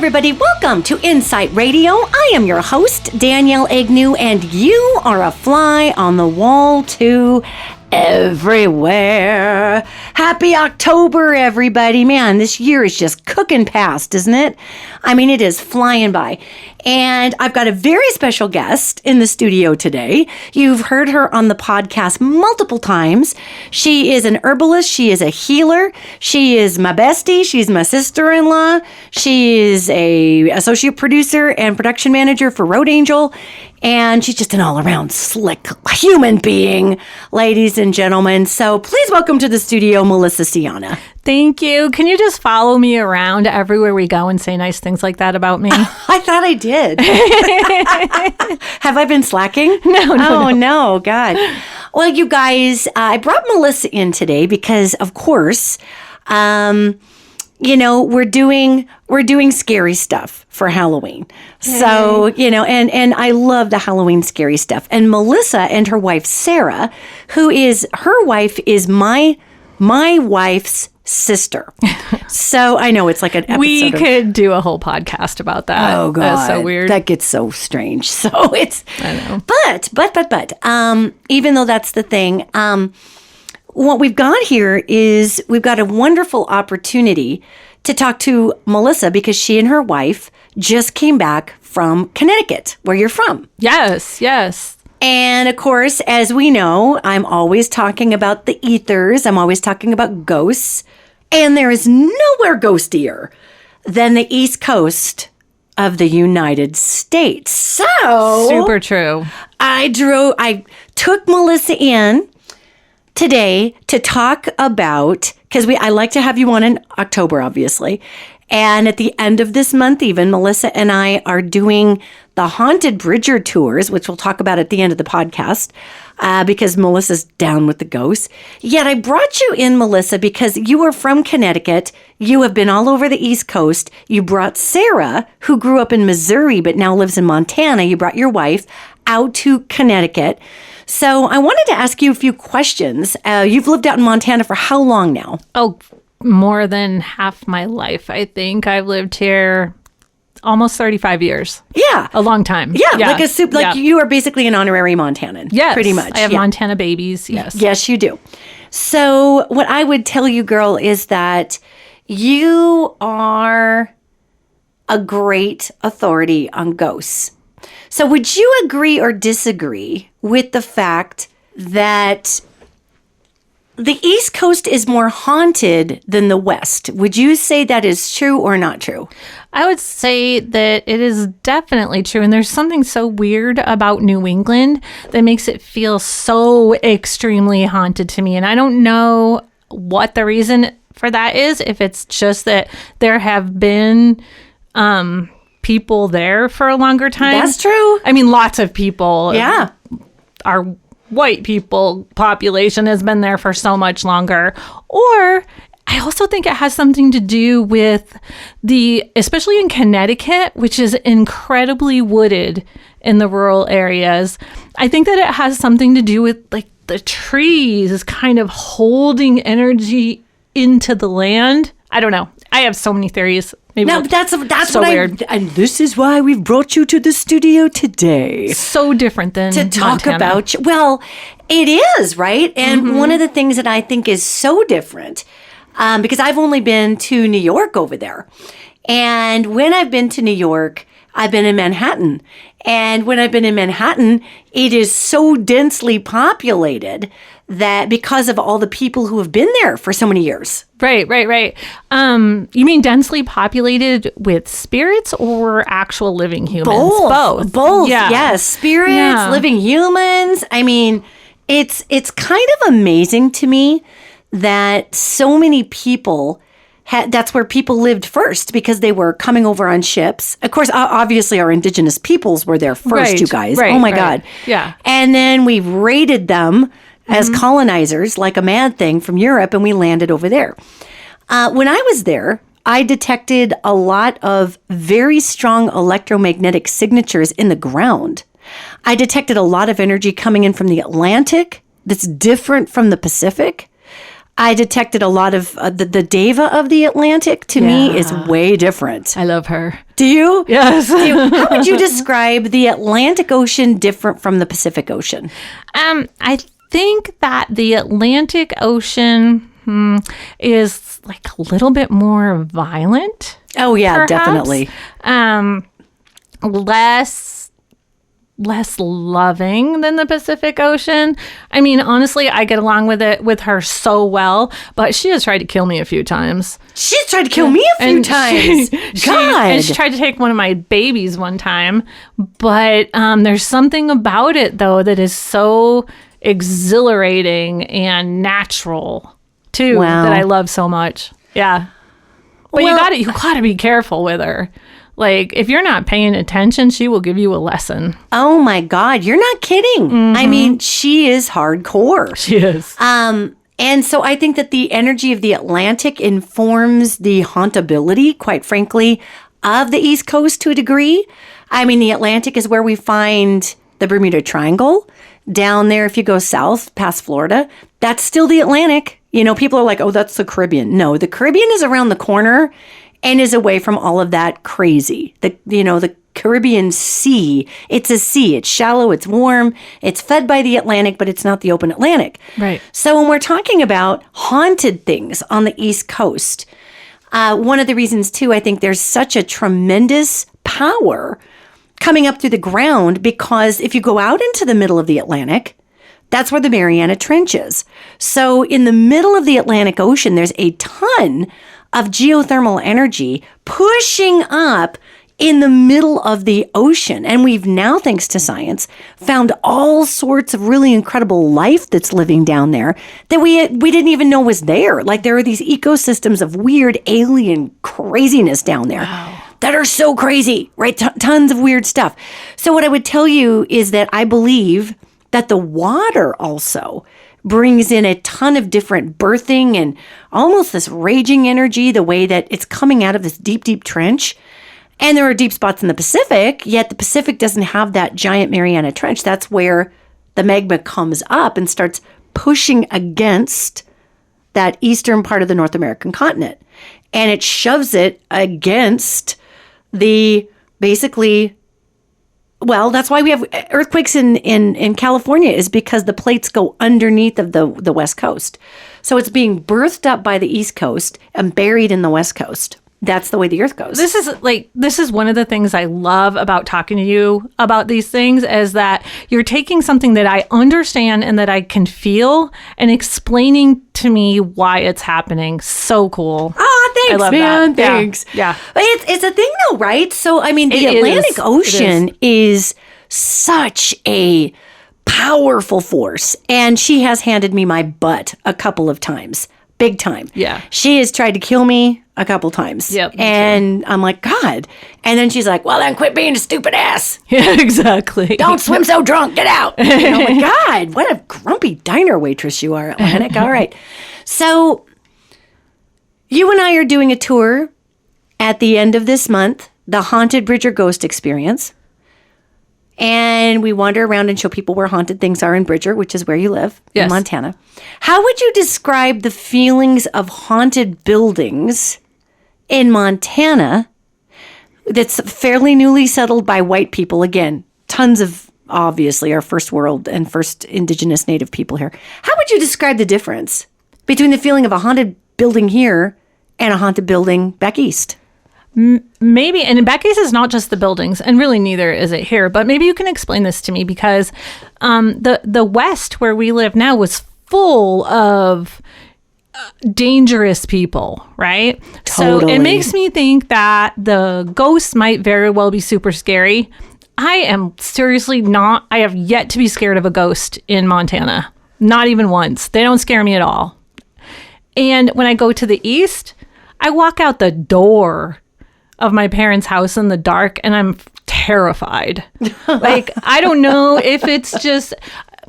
everybody. Welcome to InPsight Radio. I am your host, Danielle Egnew, and you are a fly on the wall too. Everywhere. Happy October, everybody. Man, this year is just cooking past, isn't it? I mean, it is flying by. And I've got a very special guest in the studio today. You've heard her on the podcast multiple times. She is an herbalist. She is a healer. She is my bestie. She's my sister-in-law. She is a associate producer and production manager for Road Angel. And she's just an all-around slick human being, ladies and gentlemen. So please welcome to the studio, Melissa Scianna. Thank you. Can you just follow me around everywhere we go and say nice things like that about me? I thought I did. Have I been slacking? No. God. Well, you guys, I brought Melissa in today because, of course, we're doing scary stuff for Halloween. Yay. So, and I love the Halloween scary stuff. And Melissa and her wife, Sarah, her wife is my wife's sister. So I know it's like an episode. We could do a whole podcast about that. Oh, God. That's so weird. That gets so strange. So it's, I know. But, even though that's the thing, what we've got here is we've got a wonderful opportunity to talk to Melissa because she and her wife just came back from Connecticut, where you're from. Yes. And of course, as we know, I'm always talking about the ethers. I'm always talking about ghosts. And there is nowhere ghostier than the East Coast of the United States. So super true. I took Melissa in today to talk about, because I like to have you on in October, obviously. And at the end of this month, even, Melissa and I are doing the Haunted Bridger tours, which we'll talk about at the end of the podcast, because Melissa's down with the ghosts. Yet I brought you in, Melissa, because you are from Connecticut. You have been all over the East Coast. You brought Sarah, who grew up in Missouri but now lives in Montana. You brought your wife out to Connecticut. So I wanted to ask you a few questions. You've lived out in Montana for how long now? Oh, more than half my life, I think. I've lived here almost 35 years. Yeah. A long time. Yeah. You are basically an honorary Montanan. Yes. Pretty much. I have Montana babies. Yes. Yes, you do. So what I would tell you, girl, is that you are a great authority on ghosts. So would you agree or disagree with the fact that the East Coast is more haunted than the West? Would you say that is true or not true? I would say that it is definitely true. And there's something so weird about New England that makes it feel so extremely haunted to me. And I don't know what the reason for that is, if it's just that there have been people there for a longer time. That's true. I mean, lots of people. Yeah. Our white people population has been there for so much longer. Or I also think it has something to do with especially in Connecticut, which is incredibly wooded in the rural areas. I think that it has something to do with like the trees kind of holding energy into the land. I don't know. I have so many theories. No, that's so what weird. And this is why we've brought you to the studio today. So different than to talk Montana. about. Well, it is, right? And one of the things that I think is so different, because I've only been to New York over there. And when I've been to New York, I've been in Manhattan. And when I've been in Manhattan, it is so densely populated that because of all the people who have been there for so many years. Right. You mean densely populated with spirits or actual living humans? Both. Yeah. Yes. Spirits, living humans. I mean, it's kind of amazing to me that so many people that's where people lived first because they were coming over on ships. Of course, obviously our indigenous peoples were there first, you guys. Oh my God. Yeah. And then we raided them as colonizers like a mad thing from Europe, and we landed over there. When I was there, I detected a lot of very strong electromagnetic signatures in the ground. I detected a lot of energy coming in from the Atlantic that's different from the Pacific. I detected a lot of the Deva of the Atlantic, to me, is way different. I love her. Do you? Yes. How would you describe the Atlantic Ocean different from the Pacific Ocean? I think that the Atlantic Ocean is like a little bit more violent. Oh, yeah, perhaps. definitely. Less loving than the Pacific Ocean. I mean, honestly, I get along with her so well, but she has tried to kill me a few times. She's tried to kill me a few times. God. She tried to take one of my babies one time. But there's something about it, though, that is so exhilarating and natural, too, that I love so much. Yeah. But you gotta be careful with her. Like, if you're not paying attention, she will give you a lesson. Oh, my God. You're not kidding. Mm-hmm. I mean, she is hardcore. She is. And so I think that the energy of the Atlantic informs the hauntability, quite frankly, of the East Coast to a degree. I mean, the Atlantic is where we find the Bermuda Triangle. Down there, if you go south past Florida, that's still the Atlantic. You know, people are like, oh, that's the Caribbean. No, the Caribbean is around the corner and is away from all of that crazy. The Caribbean Sea, it's a sea. It's shallow, it's warm, it's fed by the Atlantic, but it's not the open Atlantic. Right. So when we're talking about haunted things on the East Coast, one of the reasons, too, I think there's such a tremendous power coming up through the ground, because if you go out into the middle of the Atlantic, that's where the Mariana Trench is. So in the middle of the Atlantic Ocean, there's a ton of geothermal energy pushing up in the middle of the ocean. And we've now, thanks to science, found all sorts of really incredible life that's living down there that we didn't even know was there. Like, there are these ecosystems of weird alien craziness down there. Wow. That are so crazy, right? Tons of weird stuff. So what I would tell you is that I believe that the water also brings in a ton of different birthing and almost this raging energy, the way that it's coming out of this deep, deep trench. And there are deep spots in the Pacific, yet the Pacific doesn't have that giant Mariana Trench. That's where the magma comes up and starts pushing against that eastern part of the North American continent. And it shoves it against that's why we have earthquakes in California, is because the plates go underneath of the West Coast. So it's being birthed up by the East Coast and buried in the West Coast. That's the way the earth goes. This is one of the things I love about talking to you about these things, is that you're taking something that I understand and that I can feel and explaining to me why it's happening. So cool. Oh, thanks, I love man. That. Thanks. Yeah. But it's a thing though, right? So, I mean, the Atlantic Ocean is such a powerful force, and she has handed me my butt a couple of times. Big time. Yeah. She has tried to kill me a couple times. Yep. And I'm like, God. And then she's like, well, then quit being a stupid ass. Yeah, exactly. Don't swim so drunk. Get out. And I'm like, God, what a grumpy diner waitress you are, Atlantic. All right. So you and I are doing a tour at the end of this month, the Haunted Bridger Ghost Experience. And we wander around and show people where haunted things are in Bridger, which is where you live, in Montana. How would you describe the feelings of haunted buildings in Montana that's fairly newly settled by white people? Again, tons of, obviously, our first world and first indigenous native people here. How would you describe the difference between the feeling of a haunted building here and a haunted building back east? Maybe, and in that case, it's not just the buildings, and really neither is it here, but maybe you can explain this to me, because the West, where we live now, was full of dangerous people, right? Totally. So it makes me think that the ghosts might very well be super scary. I am seriously not, I have yet to be scared of a ghost in Montana. Not even once. They don't scare me at all. And when I go to the East, I walk out the door of my parents' house in the dark and I'm terrified. Like, I don't know if it's just,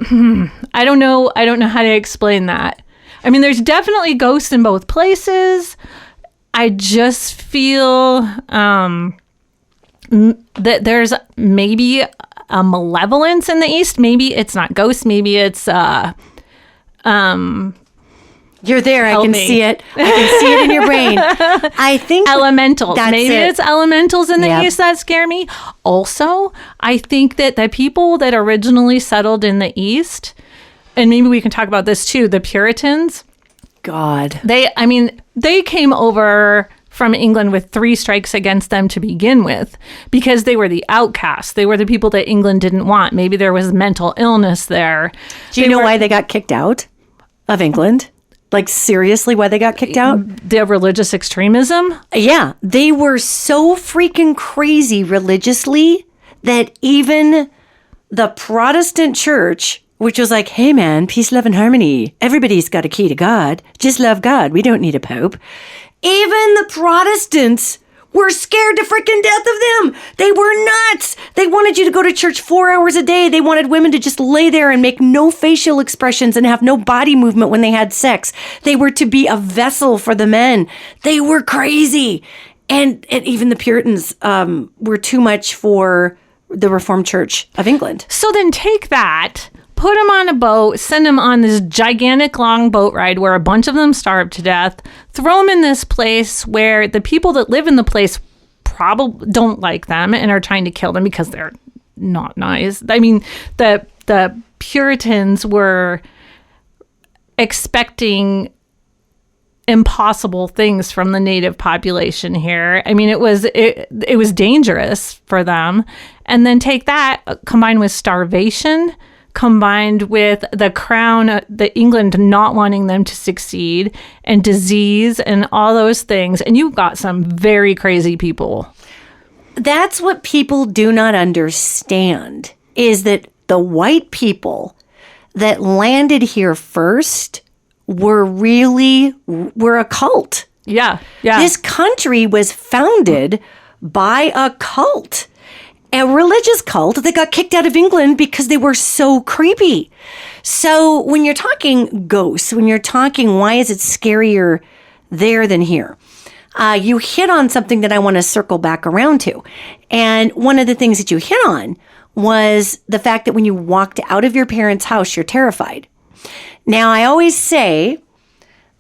I don't know how to explain that. I mean, there's definitely ghosts in both places. I just feel that there's maybe a malevolence in the East. Maybe it's not ghosts. Maybe it's You're there. I Help can me. see it. I can see it in your brain. I think Elementals. That's Maybe it. it's elementals in the Yep. East that scare me. Also, I think that the people that originally settled in the East, and maybe we can talk about this too, the Puritans, God. they came over from England with 3 strikes against them to begin with because they were the outcasts. They were the people that England didn't want. Maybe there was mental illness there. Do you know why they got kicked out of England? Like, seriously, why they got kicked out? The religious extremism? Yeah, they were so freaking crazy religiously that even the Protestant church, which was like, hey man, peace, love, and harmony. Everybody's got a key to God. Just love God. We don't need a pope. Even the Protestants were scared to freaking death of them. They were nuts. They wanted you to go to church 4 hours a day. They wanted women to just lay there and make no facial expressions and have no body movement when they had sex. They were to be a vessel for the men. They were crazy. And even the Puritans were too much for the Reformed Church of England. So then take that, put them on a boat, send them on this gigantic long boat ride where a bunch of them starved to death, throw them in this place where the people that live in the place probably don't like them and are trying to kill them because they're not nice. I mean, the Puritans were expecting impossible things from the native population here. I mean, it was dangerous for them. And then take that combined with starvation, combined with the crown, the England not wanting them to succeed, and disease and all those things. And you've got some very crazy people. That's what people do not understand, is that the white people that landed here first were a cult. Yeah. This country was founded by a cult, a religious cult that got kicked out of England because they were so creepy. So when you're talking ghosts, when you're talking why is it scarier there than here, you hit on something that I want to circle back around to. And one of the things that you hit on was the fact that when you walked out of your parents' house, you're terrified. Now, I always say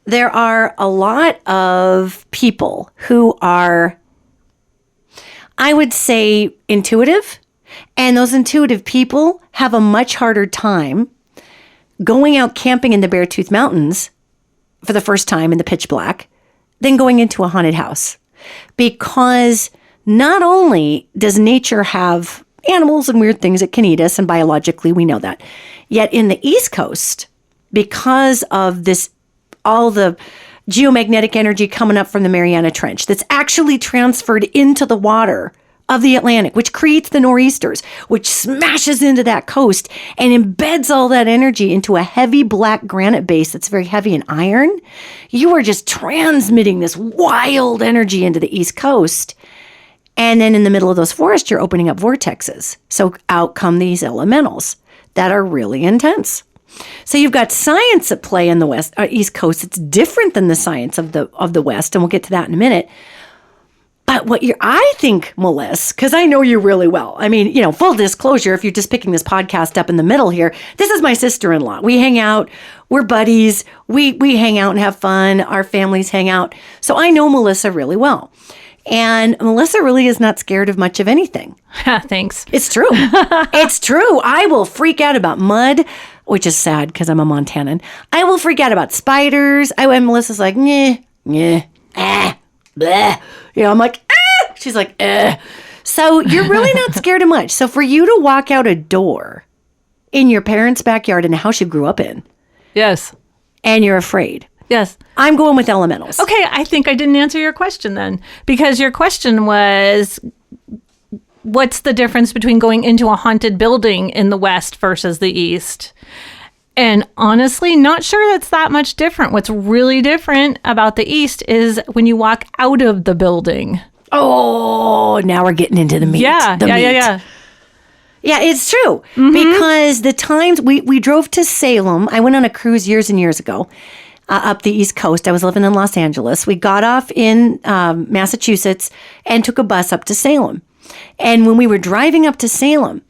there are a lot of people who are, I would say, intuitive. And those intuitive people have a much harder time going out camping in the Beartooth Mountains for the first time in the pitch black than going into a haunted house. Because not only does nature have animals and weird things that can eat us, and biologically we know that, yet in the East Coast, because of this, all the geomagnetic energy coming up from the Mariana Trench that's actually transferred into the water of the Atlantic, which creates the nor'easters, which smashes into that coast and embeds all that energy into a heavy black granite base that's very heavy in iron. You are just transmitting this wild energy into the East Coast. And then in the middle of those forests, you're opening up vortexes. So out come these elementals that are really intense. So you've got science at play in the East Coast. It's different than the science of the West, and we'll get to that in a minute. But I think, Melissa, because I know you really well. I mean, full disclosure, if you're just picking this podcast up in the middle here, this is my sister-in-law. We hang out. We're buddies. We hang out and have fun. Our families hang out. So I know Melissa really well. And Melissa really is not scared of much of anything. Thanks. It's true. It's true. I will freak out about mud, which is sad because I'm a Montanan. I will freak out about spiders. And Melissa's like, bleh. I'm like, ah. She's like, eh. So you're really not scared of much. So for you to walk out a door in your parents' backyard in a house you grew up in. Yes. And you're afraid. Yes. I'm going with elementals. Okay, I think I didn't answer your question then, because your question was, what's the difference between going into a haunted building in the West versus the East? And honestly, not sure that's that much different. What's really different about the East is when you walk out of the building. Oh, now we're getting into the meat. Yeah. Yeah, it's true. Mm-hmm. Because the times we drove to Salem, I went on a cruise years and years ago. Up the East Coast. I was living in Los Angeles. We got off in Massachusetts and took a bus up to Salem. And when we were driving up to Salem,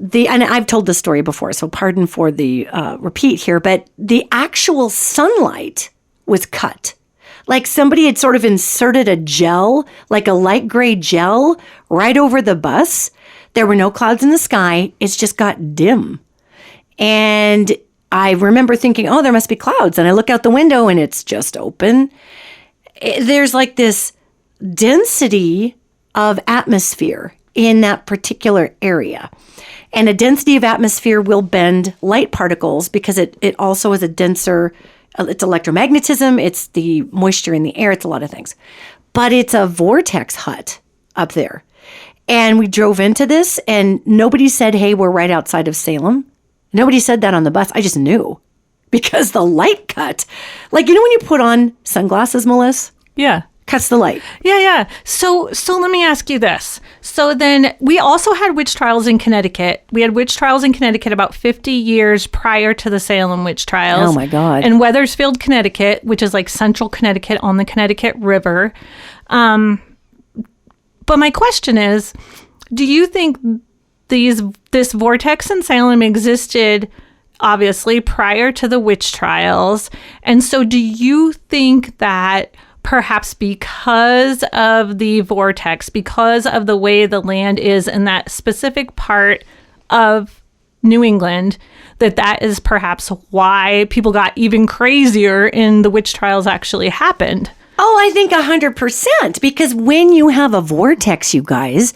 and I've told this story before, so pardon for the repeat here, but the actual sunlight was cut. Like somebody had sort of inserted a gel, like a light gray gel, right over the bus. There were no clouds in the sky. It's just got dim. And I remember thinking, oh, there must be clouds. And I look out the window and it's just open. There's like this density of atmosphere in that particular area. And a density of atmosphere will bend light particles because it also is a denser, it's electromagnetism, it's the moisture in the air, it's a lot of things. But it's a vortex hut up there. And we drove into this and nobody said, hey, we're right outside of Salem. Nobody said that on the bus. I just knew because the light cut. Like, you know when you put on sunglasses, Melissa? Yeah. Cuts the light. Yeah. So let me ask you this. So then we also had witch trials in Connecticut. We had witch trials in Connecticut about 50 years prior to the Salem witch trials. Oh, my God. In Wethersfield, Connecticut, which is like central Connecticut on the Connecticut River. But my question is, do you think this vortex in Salem existed obviously prior to the witch trials? And so do you think that perhaps because of the vortex, because of the way the land is in that specific part of New England, that is perhaps why people got even crazier and the witch trials actually happened? Oh, I think 100%. Because when you have a vortex, you guys,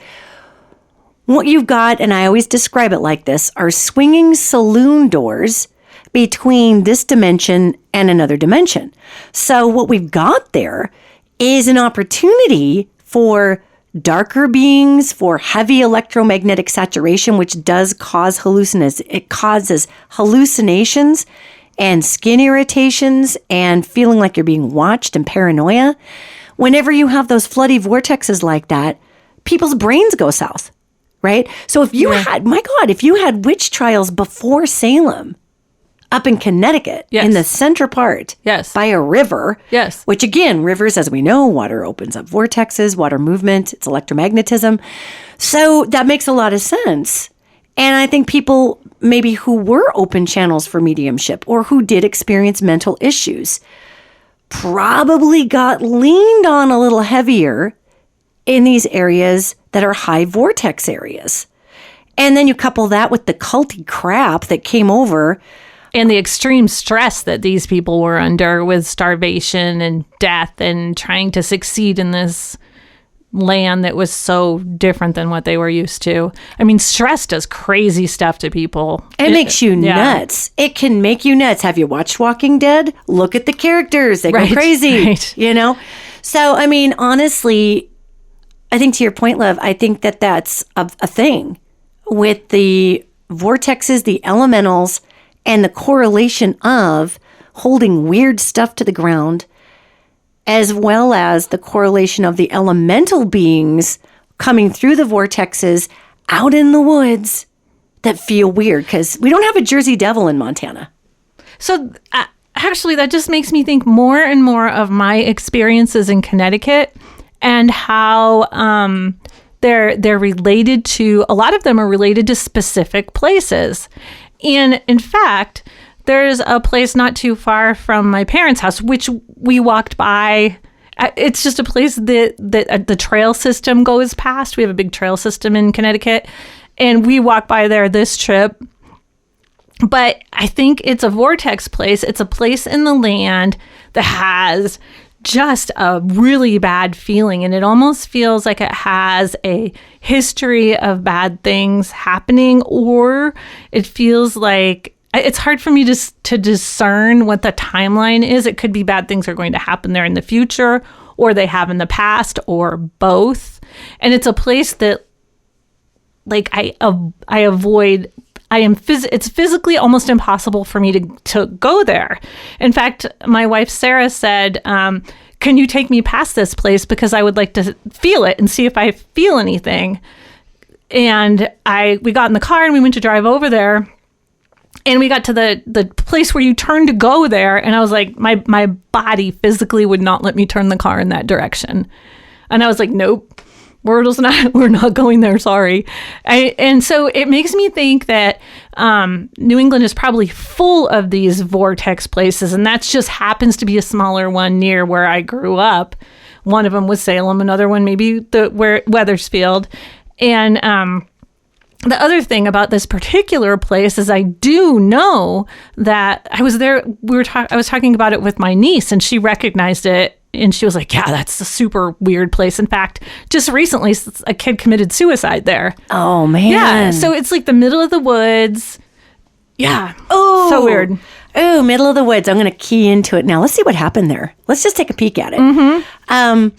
what you've got, and I always describe it like this, are swinging saloon doors between this dimension and another dimension. So what we've got there is an opportunity for darker beings, for heavy electromagnetic saturation, which does cause hallucinations. It causes hallucinations and skin irritations and feeling like you're being watched and paranoia. Whenever you have those floody vortexes like that, people's brains go south, right? So if you had, my God, if you had witch trials before Salem, up in Connecticut, yes, in the center part, yes, by a river, yes, which again, rivers, as we know, water opens up vortexes, water movement, it's electromagnetism. So that makes a lot of sense. And I think people maybe who were open channels for mediumship or who did experience mental issues probably got leaned on a little heavier in these areas that are high vortex areas. And then you couple that with the culty crap that came over. And the extreme stress that these people were under with starvation and death and trying to succeed in this land that was so different than what they were used to. I mean, stress does crazy stuff to people. It makes you nuts. It can make you nuts. Have you watched Walking Dead? Look at the characters. They go crazy, you know? So, I mean, honestly, I think to your point, love, I think that that's a thing with the vortexes, the elementals, and the correlation of holding weird stuff to the ground, as well as the correlation of the elemental beings coming through the vortexes out in the woods that feel weird, because we don't have a Jersey Devil in Montana. So actually, that just makes me think more and more of my experiences in Connecticut and how they're related to, a lot of them are related to specific places. And in fact, there's a place not too far from my parents' house, which we walked by. It's just a place that the trail system goes past. We have a big trail system in Connecticut, and we walked by there this trip. But I think it's a vortex place. It's a place in the land that has just a really bad feeling, and it almost feels like it has a history of bad things happening, or it feels like it's hard for me to discern what the timeline is. It could be bad things are going to happen there in the future, or they have in the past, or both. And it's a place that, like, I avoid. It's physically almost impossible for me to go there. In fact, my wife Sarah said, "Can you take me past this place, because I would like to feel it and see if I feel anything." And we got in the car and we went to drive over there, and we got to the place where you turn to go there, and I was like, my body physically would not let me turn the car in that direction, and I was like, nope. we're not going there. Sorry. And so it makes me think that New England is probably full of these vortex places, and that just happens to be a smaller one near where I grew up. One of them was Salem, another one maybe Wethersfield. And the other thing about this particular place is I do know that I was there. I was talking about it with my niece, and she recognized it. And she was like, yeah, that's a super weird place. In fact, just recently, a kid committed suicide there. Oh, man. Yeah. So it's like the middle of the woods. Yeah. Oh. So weird. Oh, middle of the woods. I'm going to key into it now. Let's see what happened there. Let's just take a peek at it. Mm-hmm.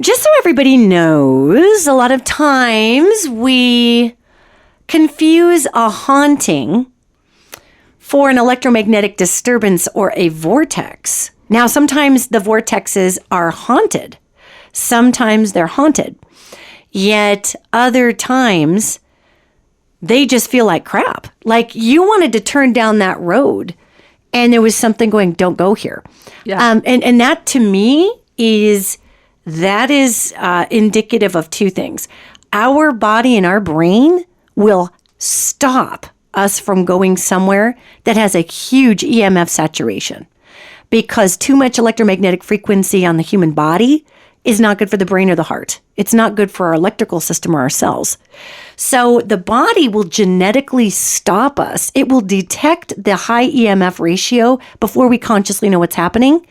Just so everybody knows, a lot of times we confuse a haunting for an electromagnetic disturbance or a vortex. Now, sometimes the vortexes are haunted. Sometimes they're haunted. Yet other times, they just feel like crap. Like you wanted to turn down that road and there was something going, don't go here. Yeah. And that to me is indicative of two things. Our body and our brain will stop us from going somewhere that has a huge EMF saturation. Because too much electromagnetic frequency on the human body is not good for the brain or the heart. It's not good for our electrical system or our cells. So the body will genetically stop us. It will detect the high EMF ratio before we consciously know what's happening.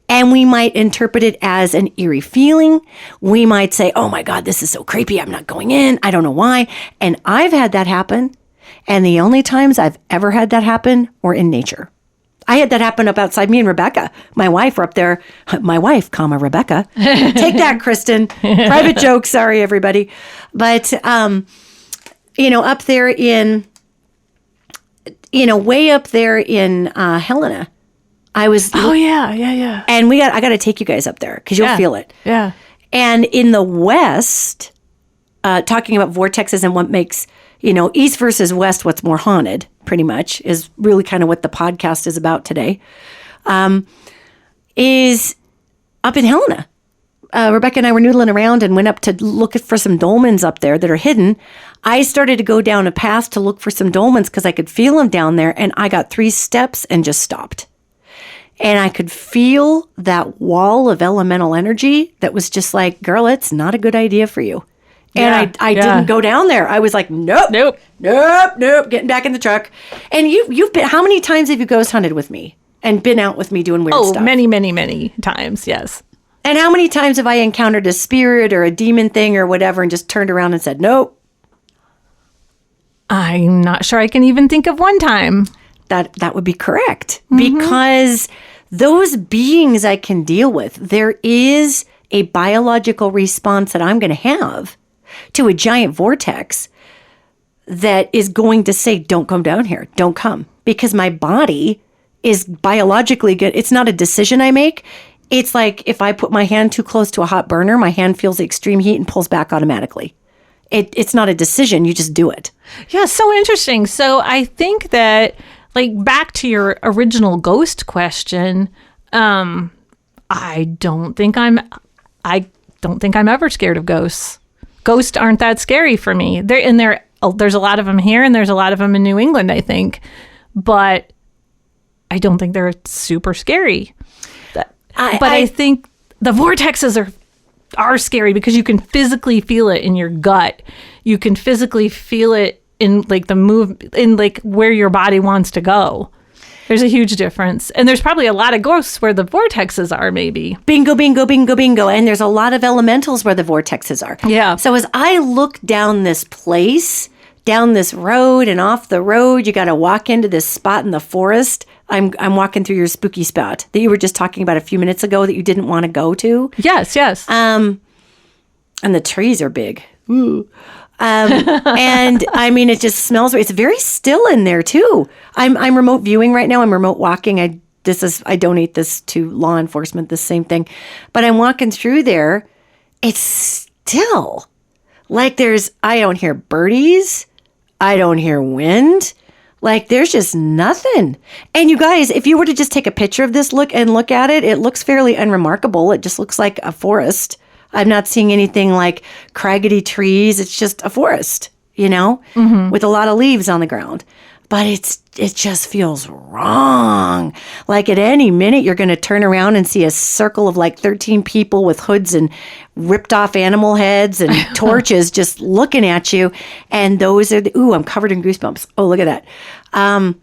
And we might interpret it as an eerie feeling. We might say, oh my God, this is so creepy. I'm not going in. I don't know why. And I've had that happen. And the only times I've ever had that happen were in nature. I had that happen up outside. Me and Rebecca, my wife, were up there. My wife, Rebecca. Take that, Kristen. Private joke. Sorry, everybody. But, up there in, way up there in Helena, I was. Oh, yeah. And I got to take you guys up there because you'll feel it. Yeah. And in the West, talking about vortexes and what makes, East versus West, what's more haunted, pretty much, is really kind of what the podcast is about today, is up in Helena. Rebecca and I were noodling around and went up to look for some dolmens up there that are hidden. I started to go down a path to look for some dolmens because I could feel them down there, and I got 3 steps and just stopped. And I could feel that wall of elemental energy that was just like, girl, it's not a good idea for you. And I didn't go down there. I was like, nope, getting back in the truck. And you've been, how many times have you ghost hunted with me and been out with me doing weird stuff? Oh, many, many, many times, yes. And how many times have I encountered a spirit or a demon thing or whatever and just turned around and said, nope? I'm not sure I can even think of one time. That would be correct. Mm-hmm. Because those beings I can deal with, there is a biological response that I'm going to have to a giant vortex that is going to say, don't come down here. Don't come. Because my body is biologically good. It's not a decision I make. It's like if I put my hand too close to a hot burner, my hand feels the extreme heat and pulls back automatically. It's not a decision. You just do it. Yeah, so interesting. So I think that, back to your original ghost question, I don't think I'm ever scared of ghosts. Ghosts aren't that scary for me. There's a lot of them here, and there's a lot of them in New England, I think. But I don't think they're super scary. I think the vortexes are scary because you can physically feel it in your gut. You can physically feel it in the move, in where your body wants to go. There's a huge difference. And there's probably a lot of ghosts where the vortexes are, maybe. Bingo, bingo, bingo, bingo. And there's a lot of elementals where the vortexes are. Yeah. So as I look down this place, down this road and off the road, you got to walk into this spot in the forest. I'm walking through your spooky spot that you were just talking about a few minutes ago that you didn't want to go to. Yes. And the trees are big. Ooh. And I mean, it just smells. It's very still in there too. I'm remote viewing right now. I'm remote walking. I donate this to law enforcement, the same thing. But I'm walking through there. It's still I don't hear birdies. I don't hear wind. There's just nothing. And you guys, if you were to just take a picture of this, look at it, it looks fairly unremarkable. It just looks like a forest. I'm not seeing anything like craggy trees. It's just a forest, with a lot of leaves on the ground. But it just feels wrong. Like at any minute, you're going to turn around and see a circle of like 13 people with hoods and ripped off animal heads and torches just looking at you. And those are I'm covered in goosebumps. Oh, look at that.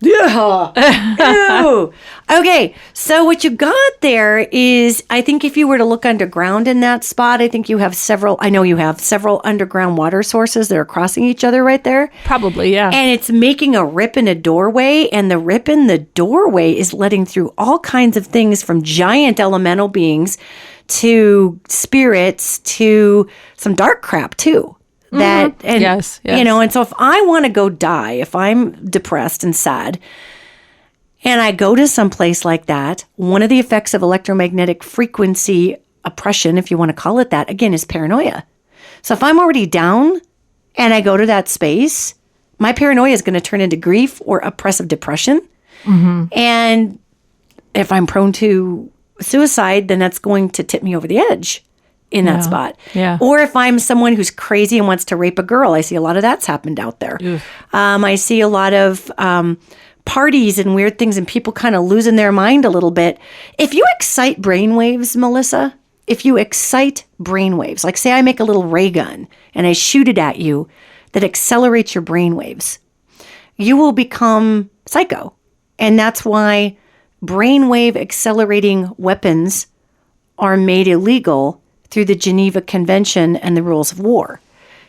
Ew. Okay, so what you got there is, I think if you were to look underground in that spot, I think you have several underground water sources that are crossing each other right there. Probably, yeah. And it's making a rip in a doorway, and the rip in the doorway is letting through all kinds of things from giant elemental beings to spirits to some dark crap too. Yes. And so if I want to go die, if I'm depressed and sad, and I go to some place like that, one of the effects of electromagnetic frequency oppression, if you want to call it that, again, is paranoia. So if I'm already down and I go to that space, my paranoia is going to turn into grief or oppressive depression. Mm-hmm. And if I'm prone to suicide, then that's going to tip me over the edge in that spot. Yeah. Or if I'm someone who's crazy and wants to rape a girl, I see a lot of that's happened out there. I see a lot of parties and weird things and people kind of losing their mind a little bit. If you excite brainwaves, Melissa, like say I make a little ray gun and I shoot it at you that accelerates your brainwaves, you will become psycho. And that's why brainwave accelerating weapons are made illegal through the Geneva Convention and the rules of war.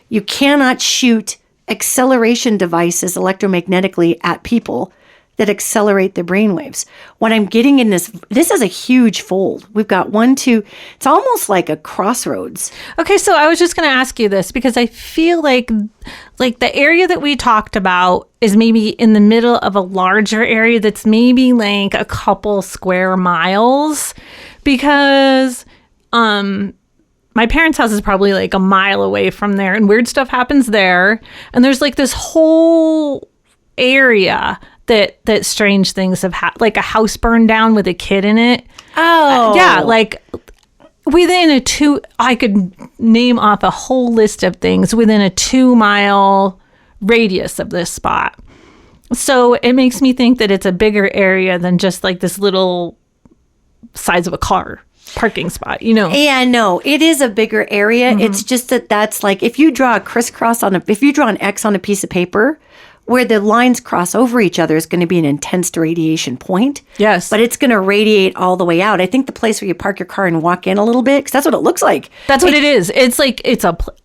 You cannot shoot acceleration devices electromagnetically at people that accelerate the brainwaves. What I'm getting in this is a huge fold. We've got 1, 2, it's almost like a crossroads. Okay, so I was just going to ask you this because I feel like the area that we talked about is maybe in the middle of a larger area that's maybe like a couple square miles, because my parents' house is probably like a mile away from there, and weird stuff happens there. And there's like this whole area that strange things have happened, like a house burned down with a kid in it. Oh. Yeah, like I could name off a whole list of things within a 2-mile radius of this spot. So it makes me think that it's a bigger area than just like this little size of a car parking spot, Yeah, no, it is a bigger area. Mm-hmm. It's just that's like if you draw if you draw an X on a piece of paper, where the lines cross over each other is going to be an intense radiation point. Yes. But it's going to radiate all the way out. I think the place where you park your car and walk in a little bit, because that's what it looks like. That's what it is. It's like,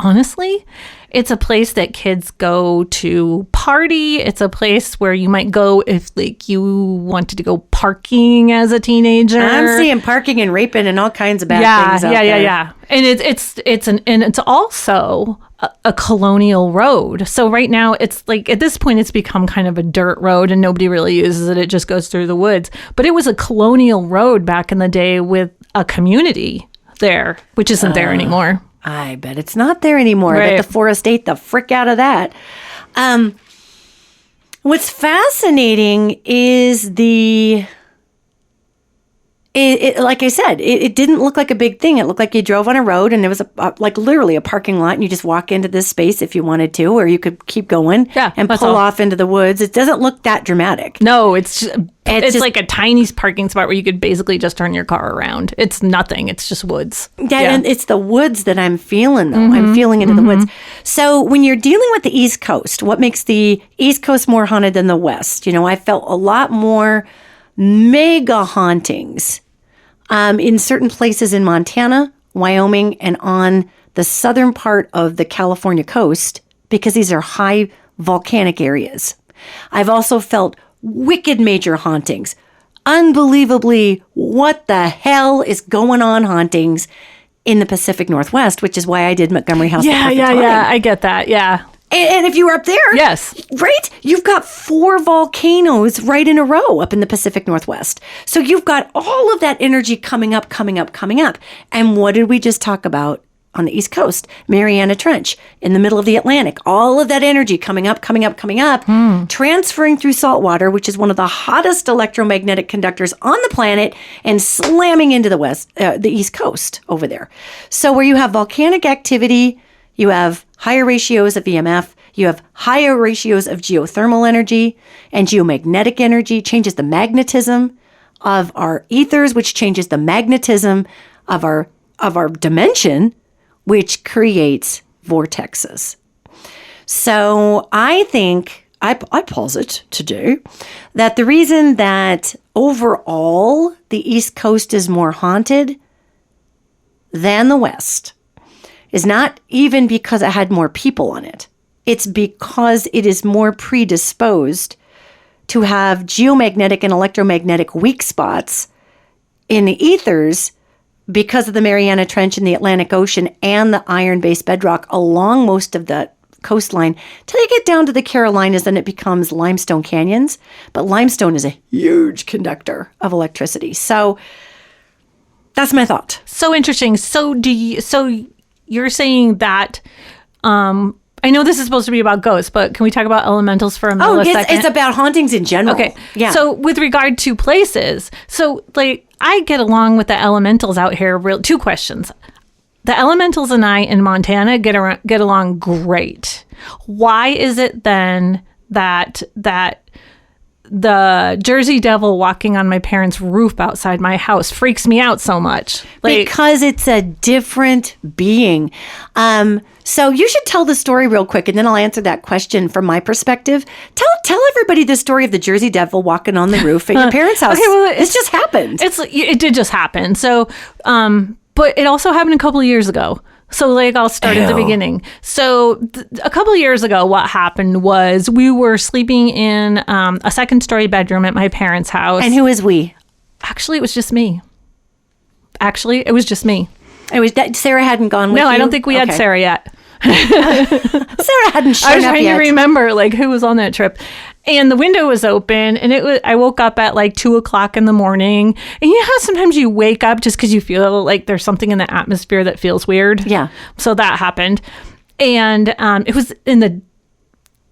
honestly, it's a place that kids go to party. It's a place where you might go if like you wanted to go parking as a teenager. I'm seeing parking and raping and all kinds of bad things out there. Yeah. And it's also a colonial road. So right now it's like at this point it's become kind of a dirt road and nobody really uses it. It just goes through the woods. But it was a colonial road back in the day with a community there, which isn't there anymore. I bet it's not there anymore. Right. I bet the forest ate the frick out of that. What's fascinating is like I said, it didn't look like a big thing. It looked like you drove on a road and there was like literally a parking lot and you just walk into this space if you wanted to, or you could keep going and pull off into the woods. It doesn't look that dramatic. No, it's just like a tiny parking spot where you could basically just turn your car around. It's nothing. It's just woods. Yeah. And it's the woods that I'm feeling, though. Mm-hmm. I'm feeling into the woods. So when you're dealing with the East Coast, what makes the East Coast more haunted than the West? I felt a lot more mega hauntings in certain places in Montana, Wyoming, and on the southern part of the California coast, because these are high volcanic areas. I've also felt wicked major hauntings. Unbelievably, what the hell is going on hauntings in the Pacific Northwest, which is why I did Montgomery House. Yeah. I get that. Yeah. And if you were up there, yes, right, you've got 4 volcanoes right in a row up in the Pacific Northwest. So you've got all of that energy coming up. And what did we just talk about on the East Coast, Mariana Trench, in the middle of the Atlantic. All of that energy coming up, transferring through salt water, which is one of the hottest electromagnetic conductors on the planet, and slamming into the East Coast over there. So where you have volcanic activity, you have higher ratios of EMF, you have higher ratios of geothermal energy, and geomagnetic energy changes the magnetism of our ethers, which changes the magnetism of our dimension, which creates vortexes. So I think, I posit today, that the reason that overall the East Coast is more haunted than the West is not even because it had more people on it. It's because it is more predisposed to have geomagnetic and electromagnetic weak spots in the ethers because of the Mariana Trench in the Atlantic Ocean and the iron-based bedrock along most of the coastline till you get down to the Carolinas, and it becomes limestone canyons. But limestone is a huge conductor of electricity. So that's my thought. So interesting. So you're saying that, I know this is supposed to be about ghosts, but can we talk about elementals for a millisecond? It's about hauntings in general. Okay. Yeah. So with regard to places, I get along with the elementals out here. Two questions. The elementals and I in Montana get along great. Why is it then that the Jersey Devil walking on my parents' roof outside my house freaks me out so much? Because it's a different being. So you should tell the story real quick, and then I'll answer that question from my perspective. Tell everybody the story of the Jersey Devil walking on the roof at your parents' house. Okay, well, it just happened. It did just happen. So, but it also happened a couple of years ago. So I'll start at the beginning. So a couple of years ago, what happened was we were sleeping in a second-story bedroom at my parents' house. And who is we? Actually, it was just me. It was that Sarah hadn't gone with you? No, I don't think we had Sarah yet. Sarah hadn't shown up yet. I was trying to remember who was on that trip. And the window was open, and I woke up at 2:00 in the morning. And you know how sometimes you wake up just because you feel like there's something in the atmosphere that feels weird? Yeah. So that happened. And it was in the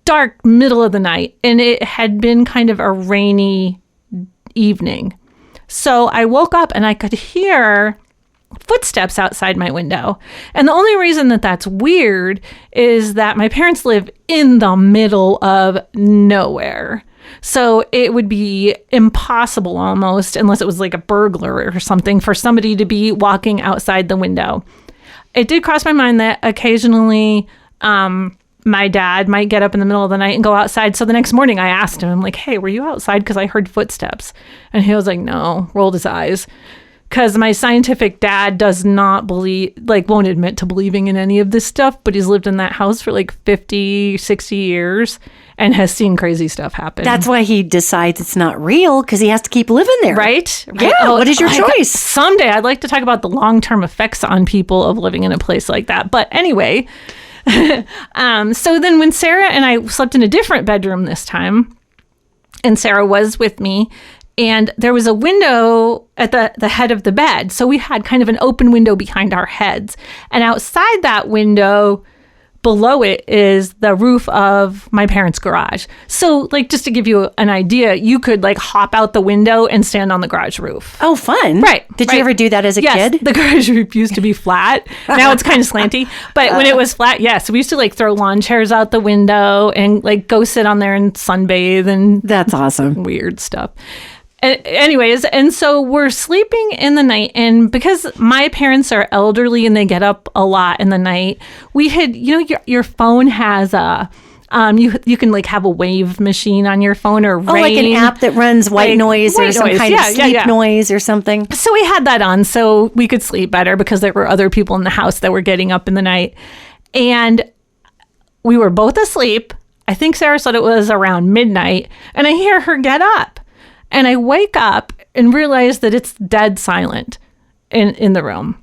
dark middle of the night, and it had been kind of a rainy evening. So I woke up and I could hear footsteps outside my window. And the only reason that that's weird is that my parents live in the middle of nowhere. So it would be impossible almost, unless it was a burglar or something, for somebody to be walking outside the window. It did cross my mind that occasionally my dad might get up in the middle of the night and go outside. So the next morning I asked him, hey, were you outside? Because I heard footsteps. And he was like, no, rolled his eyes. Because my scientific dad does not believe, won't admit to believing in any of this stuff, but he's lived in that house for 50, 60 years and has seen crazy stuff happen. That's why he decides it's not real, because he has to keep living there. Right? Yeah, what is your choice? Someday I'd like to talk about the long-term effects on people of living in a place like that. But anyway, so then when Sarah and I slept in a different bedroom this time, and Sarah was with me, and there was a window at the head of the bed. So we had kind of an open window behind our heads. And outside that window, below it, is the roof of my parents' garage. So just to give you an idea, you could hop out the window and stand on the garage roof. Oh, fun. Right. Did you ever do that as a kid? The garage roof used to be flat. Now it's kind of slanty. But when it was flat, yes. We used to throw lawn chairs out the window and go sit on there and sunbathe and... That's awesome. Weird stuff. Anyways, and so we're sleeping in the night, and because my parents are elderly and they get up a lot in the night, we had, your phone has a, you can have a wave machine on your phone, or rain. Like an app that runs white noise or some kind of sleep noise or something. So we had that on so we could sleep better because there were other people in the house that were getting up in the night. And we were both asleep. I think Sarah said it was around midnight, and I hear her get up. And I wake up and realize that it's dead silent in the room.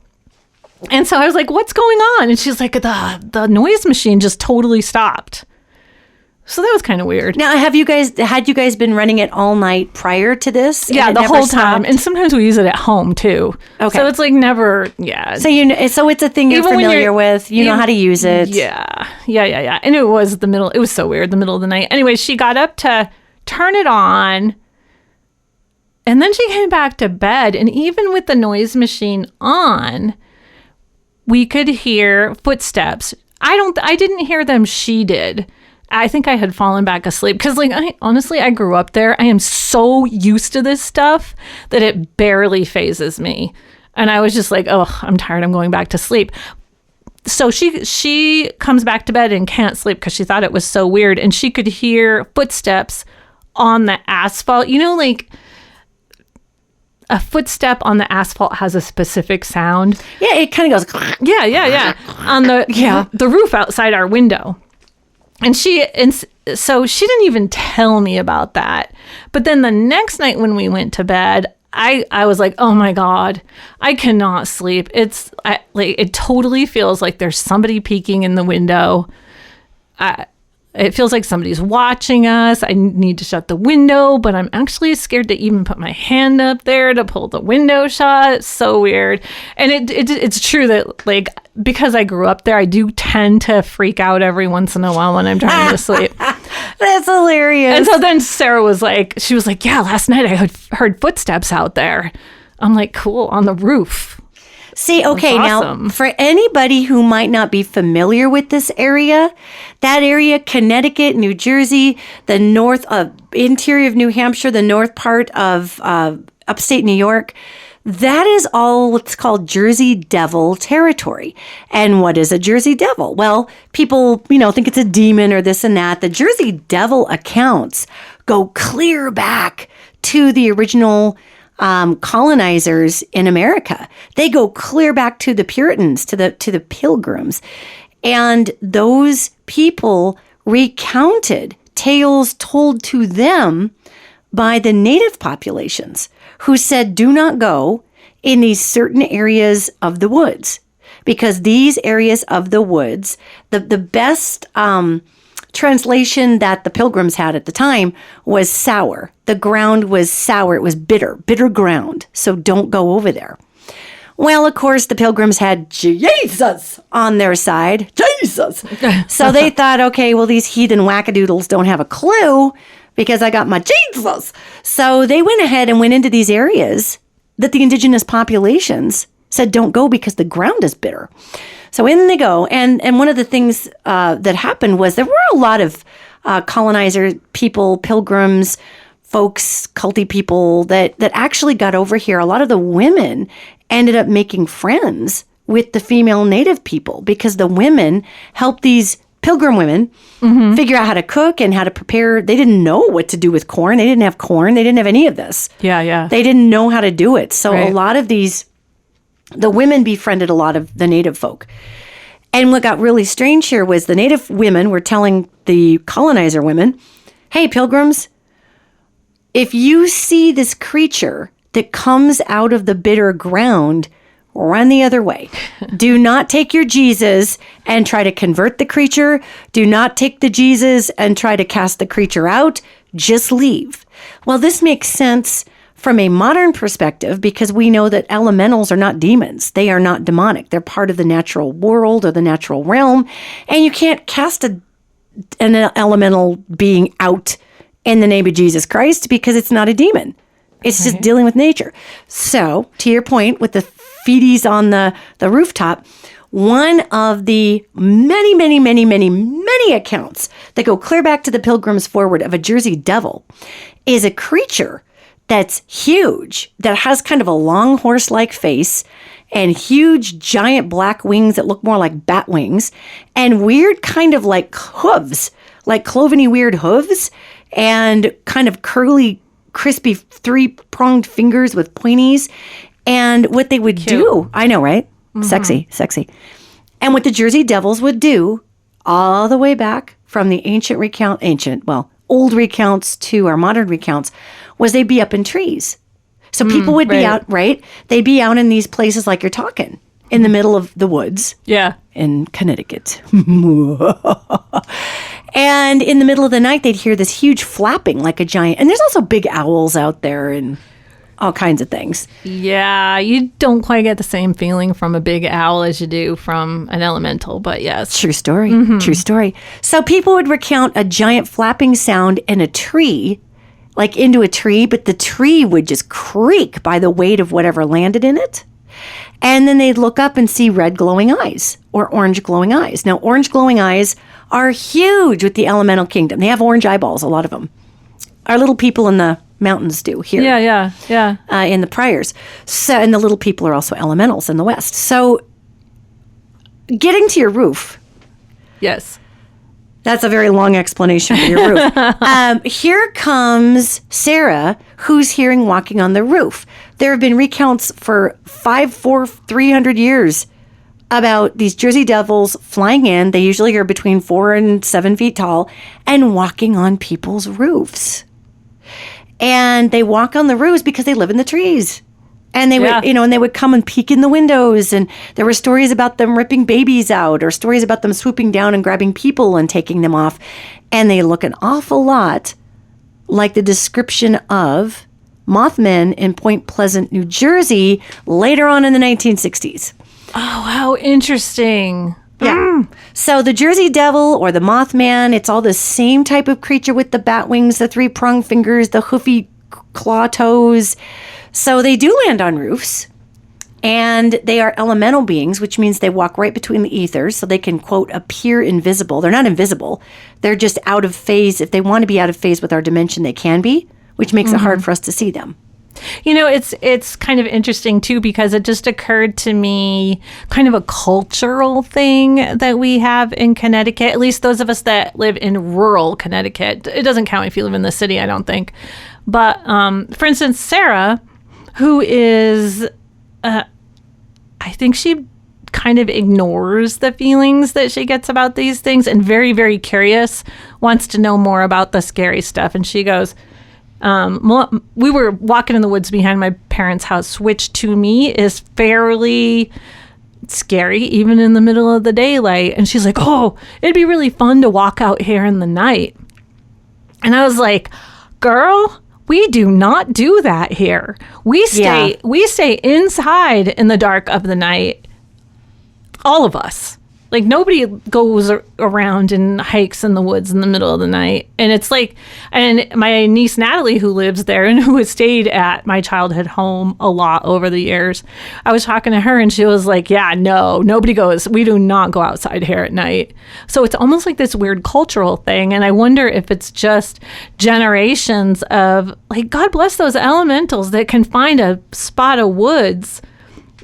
And so I was like, what's going on? And she's like, the noise machine just totally stopped. So that was kind of weird. Now, had you guys been running it all night prior to this? Yeah, the whole time. And sometimes we use it at home too. Okay. So it's like never, yeah. So so it's a thing you're familiar with. You know how to use it. Yeah. And it was so weird, the middle of the night. Anyway, she got up to turn it on. And then she came back to bed. And even with the noise machine on, we could hear footsteps. I didn't hear them. She did. I think I had fallen back asleep because, I grew up there. I am so used to this stuff that it barely phases me. And I was just like, oh, I'm tired. I'm going back to sleep. So she comes back to bed and can't sleep because she thought it was so weird. And she could hear footsteps on the asphalt. A footstep on the asphalt has a specific sound. Yeah, it kind of goes. Yeah. On the roof outside our window. And so she didn't even tell me about that. But then the next night when we went to bed, I was like, oh my God, I cannot sleep. It totally feels like there's somebody peeking in the window. It feels like somebody's watching us. I need to shut the window, but I'm actually scared to even put my hand up there to pull the window shut. It's so weird. And it's true that because I grew up there, I do tend to freak out every once in a while when I'm trying to sleep. That's hilarious. And so then Sarah was like, yeah, last night I heard footsteps out there. I'm like, cool, on the roof. See, okay, awesome. Now, for anybody who might not be familiar with this area, that area, Connecticut, New Jersey, the north of interior of New Hampshire, the north part of upstate New York, that is all what's called Jersey Devil territory. And what is a Jersey Devil? Well, people, think it's a demon or this and that. The Jersey Devil accounts go clear back to the original colonizers in America. They go clear back to the Puritans, to the Pilgrims. And those people recounted tales told to them by the native populations who said, do not go in these certain areas of the woods, because these areas of the woods, the best translation that the Pilgrims had at the time was sour. The ground was sour. It was bitter ground. So don't go over there. Well, of course, the Pilgrims had Jesus on their side. Jesus. So they thought, okay, well, these heathen wackadoodles don't have a clue because I got my Jesus. So they went ahead and went into these areas that the indigenous populations said don't go because the ground is bitter. So in they go. And one of the things that happened was there were a lot of colonizer people, pilgrims, folks, culty people that actually got over here. A lot of the women ended up making friends with the female native people because the women helped these pilgrim women figure out how to cook and how to prepare. They didn't know what to do with corn. They didn't have corn. They didn't have any of this. Yeah. They didn't know how to do it. So a lot of the women befriended a lot of the native folk. And what got really strange here was the native women were telling the colonizer women, hey, pilgrims, if you see this creature that comes out of the bitter ground, run the other way. Do not take your Jesus and try to convert the creature. Do not take the Jesus and try to cast the creature out. Just leave. Well, this makes sense from a modern perspective because we know that elementals are not demons. They are not demonic. They're part of the natural world or the natural realm. And you can't cast an elemental being out in the name of Jesus Christ because it's not a demon. It's just dealing with nature. So, to your point, with the feeties on the rooftop, one of the many accounts that go clear back to the Pilgrims forward of a Jersey Devil is a creature that's huge, that has kind of a long horse-like face and huge giant black wings that look more like bat wings and weird kind of like hooves, like cloveny weird hooves and kind of curly, crispy three-pronged fingers with pointies. And what they would do, I know, right? Sexy. And what the Jersey Devils would do all the way back from the old recounts to our modern recounts was they'd be up in trees. So people would be out, right? They'd be out in these places like you're talking, in the middle of the woods. Yeah. In Connecticut. And in the middle of the night, they'd hear this huge flapping like a giant. And there's also big owls out there and all kinds of things. Yeah, you don't quite get the same feeling from a big owl as you do from an elemental, but yes. True story. True story. So people would recount a giant flapping sound in a tree, like into a tree, but the tree would just creak by the weight of whatever landed in it. And then they'd look up and see red glowing eyes or orange glowing eyes. Now, orange glowing eyes are huge with the elemental kingdom. They have orange eyeballs, a lot of them. Our little people in the mountains do here. Yeah. In the priors. So, and the little people are also elementals in the west. So getting to your roof. Yes. That's a very long explanation for your roof. Here comes Sarah, who's hearing walking on the roof. There have been recounts for 300 years about these Jersey Devils flying in. They usually are between 4 and 7 feet tall and walking on people's roofs. And they walk on the roofs because they live in the trees. And they would, and they would come and peek in the windows. And there were stories about them ripping babies out or stories about them swooping down and grabbing people and taking them off. And they look an awful lot like the description of Mothmen in Point Pleasant, New Jersey, later on in the 1960s. Oh, how interesting. Yeah. So the Jersey Devil or the Mothman, it's all the same type of creature with the bat wings, the 3-pronged fingers, the hoofy claw toes. So they do land on roofs, and they are elemental beings, which means they walk right between the ethers, so they can, quote, appear invisible. They're not invisible. They're just out of phase. If they want to be out of phase with our dimension, they can be, which makes it hard for us to see them. You know, it's kind of interesting, too, because it just occurred to me kind of a cultural thing that we have in Connecticut, at least those of us that live in rural Connecticut. It doesn't count if you live in the city, I don't think. But, for instance, Sarah, who is, I think she kind of ignores the feelings that she gets about these things and very, very curious, wants to know more about the scary stuff. And she goes, we were walking in the woods behind my parents' house, which to me is fairly scary, even in the middle of the daylight. And she's like, oh, it'd be really fun to walk out here in the night. And I was like, girl, we do not do that here. We stay inside in the dark of the night. All of us. Like, nobody goes around and hikes in the woods in the middle of the night. And it's like, and my niece Natalie, who lives there and who has stayed at my childhood home a lot over the years, I was talking to her and she was like, yeah, no, nobody goes, we do not go outside here at night. So it's almost like this weird cultural thing. And I wonder if it's just generations of, like, God bless those elementals that can find a spot of woods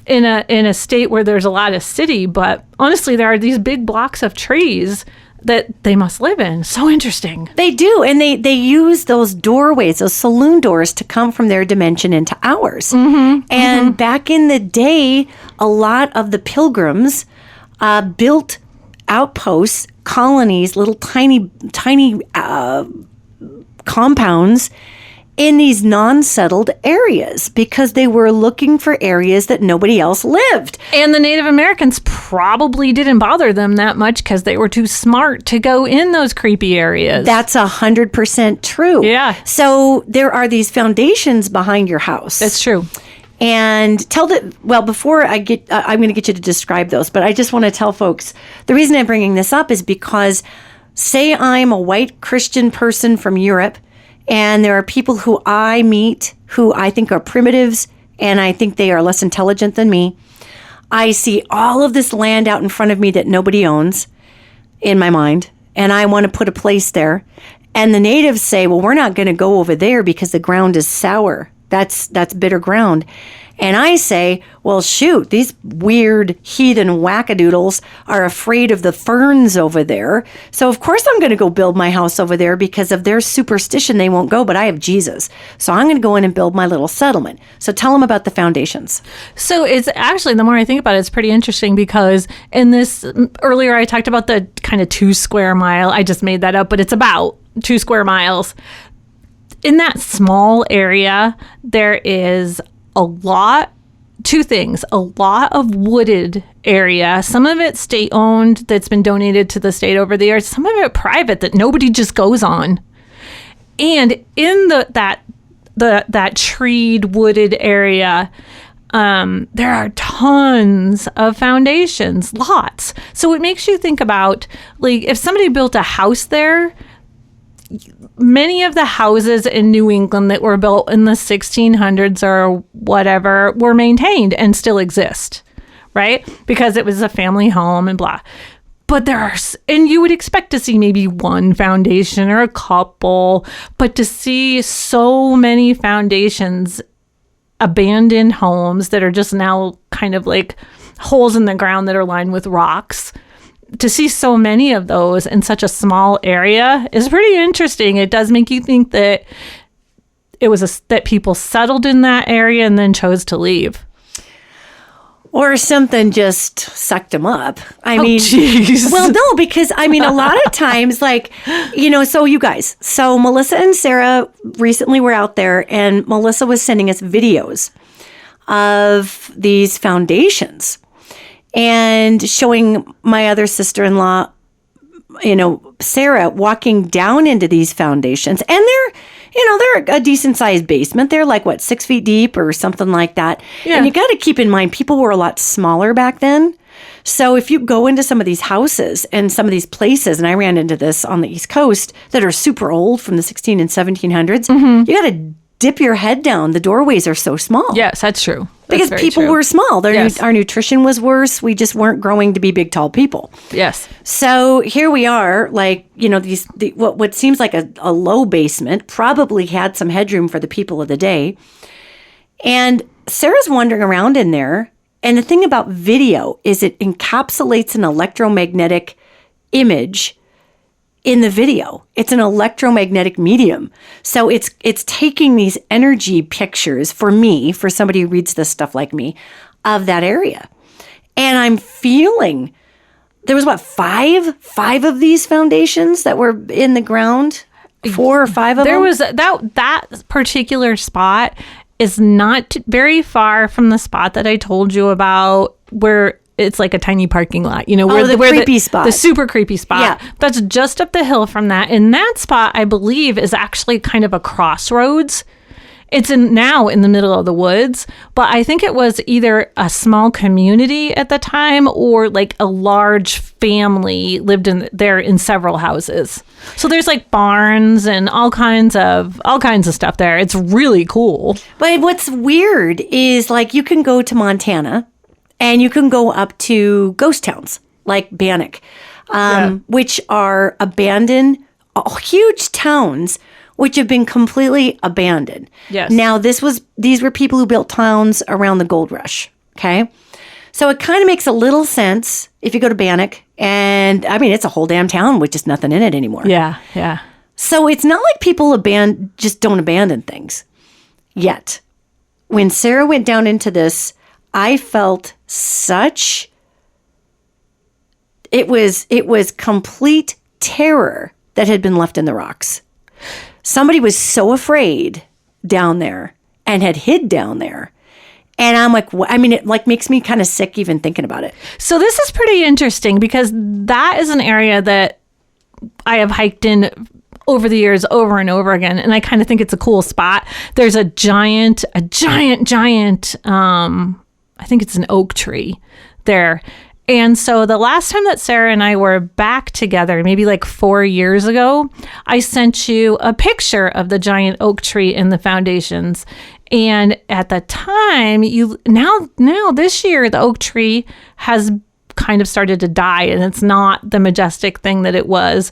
in a state where there's a lot of city, but honestly, there are these big blocks of trees that they must live in. So interesting. They do, and they use those doorways, those saloon doors, to come from their dimension into ours. And back in the day, a lot of the pilgrims built outposts, colonies, little tiny compounds in these non-settled areas because they were looking for areas that nobody else lived. And the Native Americans probably didn't bother them that much because they were too smart to go in those creepy areas. That's 100% true. Yeah. So there are these foundations behind your house. That's true. And before I'm going to get you to describe those, but I just want to tell folks, the reason I'm bringing this up is because, say I'm a white Christian person from Europe, and there are people who I meet who I think are primitives, and I think they are less intelligent than me. I see all of this land out in front of me that nobody owns in my mind, and I want to put a place there. And the natives say, well, we're not going to go over there because the ground is sour. That's bitter ground. And I say, well, shoot, these weird heathen wackadoodles are afraid of the ferns over there. So, of course, I'm going to go build my house over there because of their superstition. They won't go, but I have Jesus. So I'm going to go in and build my little settlement. So tell them about the foundations. So it's actually, the more I think about it, it's pretty interesting because in this, earlier I talked about the kind of 2 square mile. I just made that up, but it's about 2 square miles. In that small area, there is a lot two things. A lot of wooded area, some of it state owned that's been donated to the state over the years, some of it private that nobody just goes on. And in that treed wooded area, there are tons of foundations, lots. So it makes you think about, like, if somebody built a house there, many of the houses in New England that were built in the 1600s or whatever were maintained and still exist, right? Because it was a family home and blah. But and you would expect to see maybe one foundation or a couple, but to see so many foundations, abandoned homes that are just now kind of like holes in the ground that are lined with rocks, to see so many of those in such a small area is pretty interesting. It does make you think that it was that people settled in that area and then chose to leave. Or something just sucked them up. Geez. Well, no, because a lot of times, like, so you guys, so Melissa and Sarah recently were out there, and Melissa was sending us videos of these foundations and showing my other sister-in-law, Sarah, walking down into these foundations. And they're a decent-sized basement. They're like, 6 feet deep or something like that. Yeah. And you got to keep in mind, people were a lot smaller back then. So if you go into some of these houses and some of these places, and I ran into this on the East Coast, that are super old from the 16 and 1700s, you got to dip your head down. The doorways are so small. Yes, that's true. Because people were small. Our nutrition was worse. We just weren't growing to be big, tall people. Yes. So here we are, like, what seems like a low basement probably had some headroom for the people of the day. And Sarah's wandering around in there. And the thing about video is it encapsulates an electromagnetic image in the video. It's an electromagnetic medium. So it's taking these energy pictures for somebody who reads this stuff like me, of that area. And I'm feeling there was five of these foundations that were in the ground, 4 or 5 of them. There was that particular spot is not very far from the spot that I told you about, where it's like a tiny parking lot, where the creepy spot. The super creepy spot. Yeah. That's just up the hill from that. And that spot, I believe, is actually kind of a crossroads. It's now in the middle of the woods, but I think it was either a small community at the time or like a large family lived there in several houses. So there's like barns and all kinds of stuff there. It's really cool. But what's weird is, like, you can go to Montana and you can go up to ghost towns like Bannock, which are abandoned, huge towns which have been completely abandoned. Yes. Now, these were people who built towns around the gold rush, okay? So it kind of makes a little sense if you go to Bannock, and it's a whole damn town with just nothing in it anymore. Yeah, yeah. So it's not like people just don't abandon things yet. When Sarah went down into this, I felt it was complete terror that had been left in the rocks. Somebody was so afraid down there and had hid down there. And I'm like, it like makes me kind of sick even thinking about it. So this is pretty interesting because that is an area that I have hiked in over the years, over and over again. And I kind of think it's a cool spot. There's a giant, I think it's an oak tree there. And so the last time that Sarah and I were back together, maybe like 4 years ago, I sent you a picture of the giant oak tree in the foundations. And at the time, now this year, the oak tree has kind of started to die, and it's not the majestic thing that it was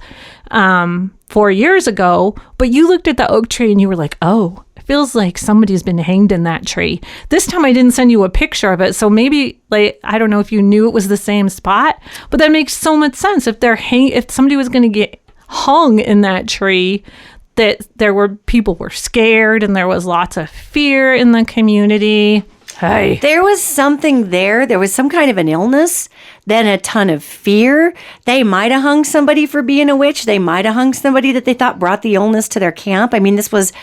4 years ago. But you looked at the oak tree and you were like, oh, it feels like somebody's been hanged in that tree. This time I didn't send you a picture of it. So maybe, like, I don't know if you knew it was the same spot, but that makes so much sense. If somebody was going to get hung in that tree, that people were scared and there was lots of fear in the community. Hey. There was something there. There was some kind of an illness, then a ton of fear. They might have hung somebody for being a witch. They might have hung somebody that they thought brought the illness to their camp. This was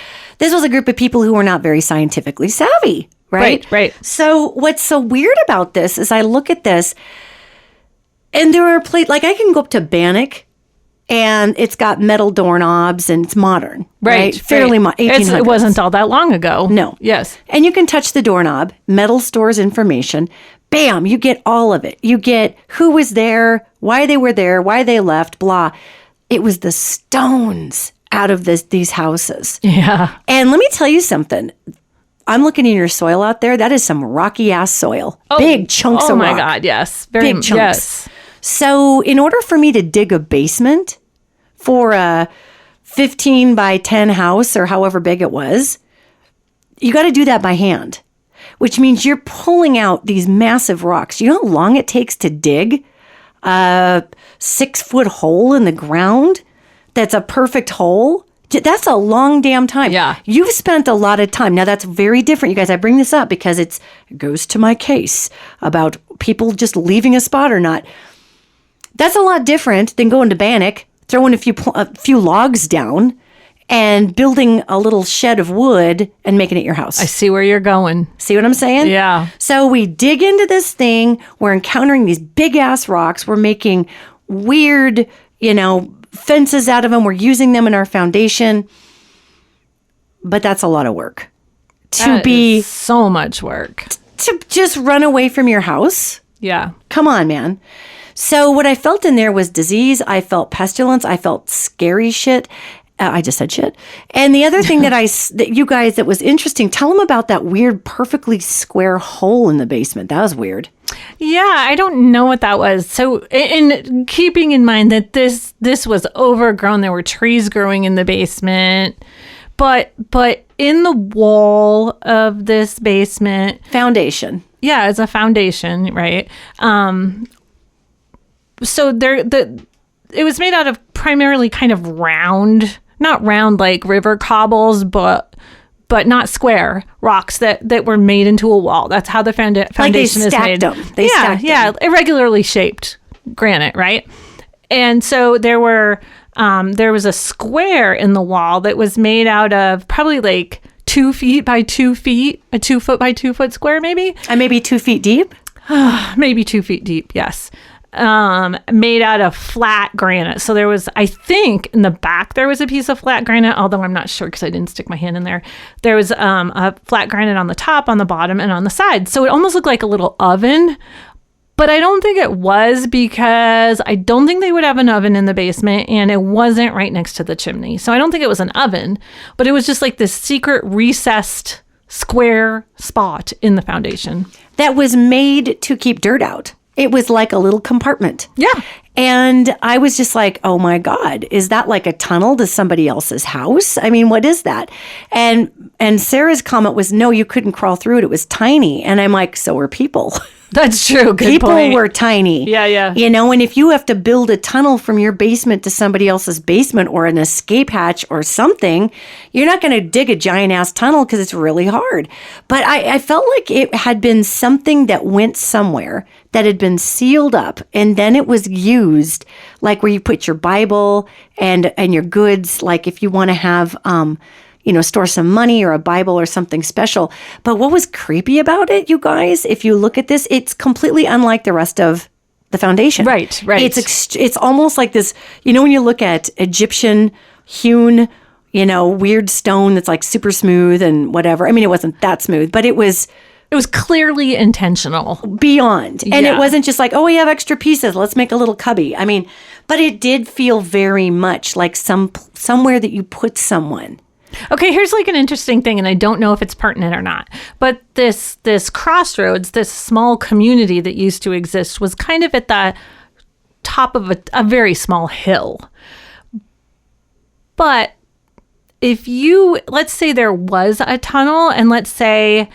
a group of people who were not very scientifically savvy, right? Right. So what's so weird about this is I look at this and there are like I can go up to Bannock and it's got metal doorknobs and it's modern, right? Fairly modern. It wasn't all that long ago. No. Yes. And you can touch the doorknob, metal stores information. Bam, you get all of it. You get who was there, why they were there, why they left, blah. It was the stones out of these houses. Yeah. And let me tell you something. I'm looking in your soil out there. That is some rocky ass soil. Big chunks of rock. Oh my God, yes. Big chunks. Yes. So in order for me to dig a basement for a 15 by 10 house or however big it was, you got to do that by hand, which means you're pulling out these massive rocks. You know how long it takes to dig a 6-foot hole in the ground? That's a perfect hole. That's a long damn time. Yeah. You've spent a lot of time. Now, that's very different. You guys, I bring this up because it goes to my case about people just leaving a spot or not. That's a lot different than going to Bannock, throwing a few logs down and building a little shed of wood and making it your house. I see where you're going. See what I'm saying? Yeah. So we dig into this thing. We're encountering these big ass rocks. We're making weird, fences out of them. We're using them in our foundation. But that's a lot of work. That is so much work. To just run away from your house. Yeah. Come on, man. So what I felt in there was disease. I felt pestilence. I felt scary shit. I just said shit. And the other thing that was interesting, tell them about that weird, perfectly square hole in the basement. That was weird. Yeah, I don't know what that was. So in keeping in mind that this was overgrown, there were trees growing in the basement, but in the wall of this basement. Foundation. Yeah, it's a foundation, right? So it was made out of primarily kind of round, not round like river cobbles, but not square rocks that were made into a wall. That's how the foundation is made. They stacked them. Yeah, irregularly shaped granite, right? And so there was a square in the wall that was made out of probably like 2 feet by 2 feet, a 2 foot by 2 foot square, maybe. And maybe 2 feet deep? Maybe 2 feet deep, yes. Made out of flat granite. So there was, I think, in the back there was a piece of flat granite, although I'm not sure because I didn't stick my hand in there. There was a flat granite on the top, on the bottom, and on the side. So it almost looked like a little oven. But I don't think it was, because I don't think they would have an oven in the basement, and it wasn't right next to the chimney. So I don't think it was an oven, but it was just like this secret recessed square spot in the foundation. That was made to keep dirt out. It was like a little compartment. Yeah. And I was just like, oh my God, is that like a tunnel to somebody else's house? I mean, what is that? And Sarah's comment was, no, you couldn't crawl through it. It was tiny. And I'm like, so are people. That's true. Good People point. were tiny. Yeah. And if you have to build a tunnel from your basement to somebody else's basement or an escape hatch or something, you're not going to dig a giant ass tunnel because it's really hard. But I felt like it had been something that went somewhere that had been sealed up, and then it was used like where you put your Bible and your goods, like if you want to have store some money or a Bible or something special. But what was creepy about it, you guys, if you look at this, it's completely unlike the rest of the foundation. Right. It's almost like this, when you look at Egyptian hewn, weird stone that's like super smooth and whatever. I mean, it wasn't that smooth, but it was clearly intentional. Beyond. And It wasn't just like, oh, we have extra pieces, let's make a little cubby. I mean, but it did feel very much like somewhere that you put someone. Okay, here's like an interesting thing, and I don't know if it's pertinent or not, but this crossroads, this small community that used to exist, was kind of at the top of a very small hill. But if let's say there was a tunnel, and let's say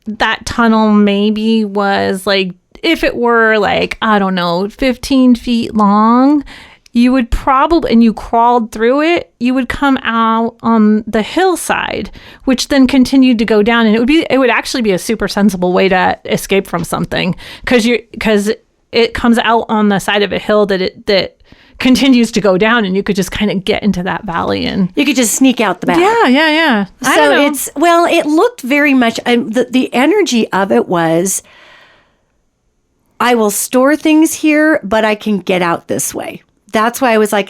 that tunnel maybe was like, if it were like, I don't know, 15 feet long, you would probably, and you crawled through it, you would come out on the hillside, which then continued to go down. And it would actually be a super sensible way to escape from something, because it comes out on the side of a hill that continues to go down, and you could just kind of get into that valley. And you could just sneak out the back. Yeah. So it looked very much, the energy of it was, I will store things here, but I can get out this way. That's why I was like,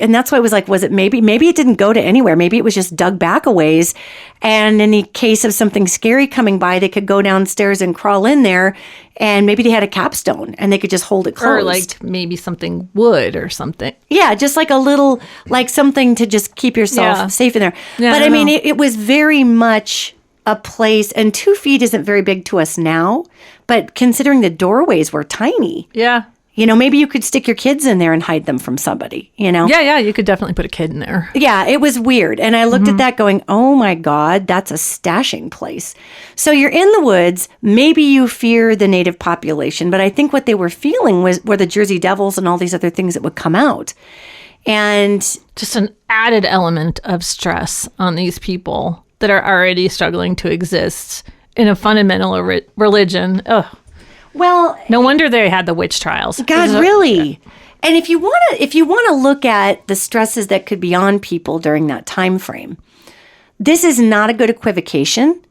was it maybe it didn't go to anywhere. Maybe it was just dug back a ways. And in the case of something scary coming by, they could go downstairs and crawl in there, and maybe they had a capstone and they could just hold it closed. Or like maybe something wood or something. Yeah, just like a little, like something to just keep yourself safe in there. Yeah, but I mean, it was very much a place, and 2 feet isn't very big to us now, but considering the doorways were tiny. Yeah. You know, maybe you could stick your kids in there and hide them from somebody, you know? Yeah, you could definitely put a kid in there. Yeah, it was weird. And I looked at that going, oh my God, that's a stashing place. So you're in the woods. Maybe you fear the native population, but I think what they were feeling were the Jersey Devils and all these other things that would come out. And just an added element of stress on these people that are already struggling to exist in a fundamental religion. Ugh. Well, no wonder they had the witch trials. God, really? And if you want to look at the stresses that could be on people during that time frame, this is not a good equivocation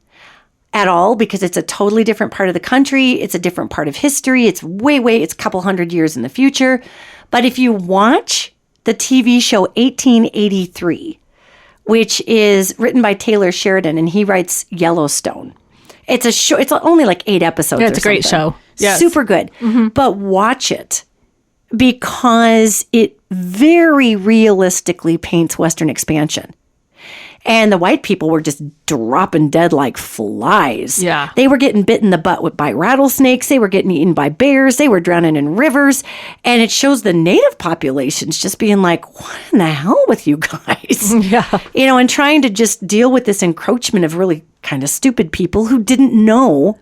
at all, because it's a totally different part of the country. It's a different part of history. It's it's a couple hundred years in the future. But if you watch the TV show 1883, which is written by Taylor Sheridan, and he writes Yellowstone. It's a show. It's only like 8 episodes. Yeah, it's a great show. Yes. Super good. Mm-hmm. But watch it, because it very realistically paints Western expansion. And the white people were just dropping dead like flies. Yeah. They were getting bit in the butt by rattlesnakes. They were getting eaten by bears. They were drowning in rivers. And it shows the native populations just being like, what in the hell with you guys? Yeah. You know, and trying to just deal with this encroachment of really kind of stupid people who didn't know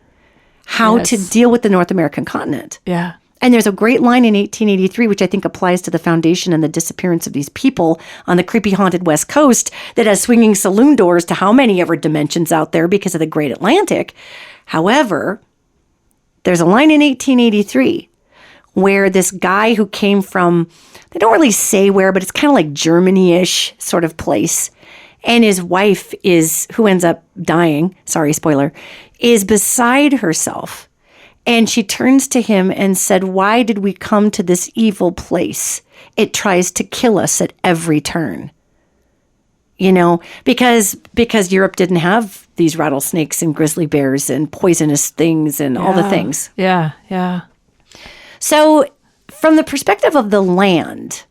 how to deal with the North American continent. Yeah. And there's a great line in 1883, which I think applies to the foundation and the disappearance of these people on the creepy haunted West Coast, that has swinging saloon doors to how many ever dimensions out there because of the Great Atlantic. However, there's a line in 1883 where this guy who came from, they don't really say where, but it's kind of like Germany-ish sort of place. And his wife who ends up dying, sorry, spoiler, is beside herself. And she turns to him and said, why did we come to this evil place? It tries to kill us at every turn. You know, because Europe didn't have these rattlesnakes and grizzly bears and poisonous things and all the things. Yeah. So from the perspective of the land,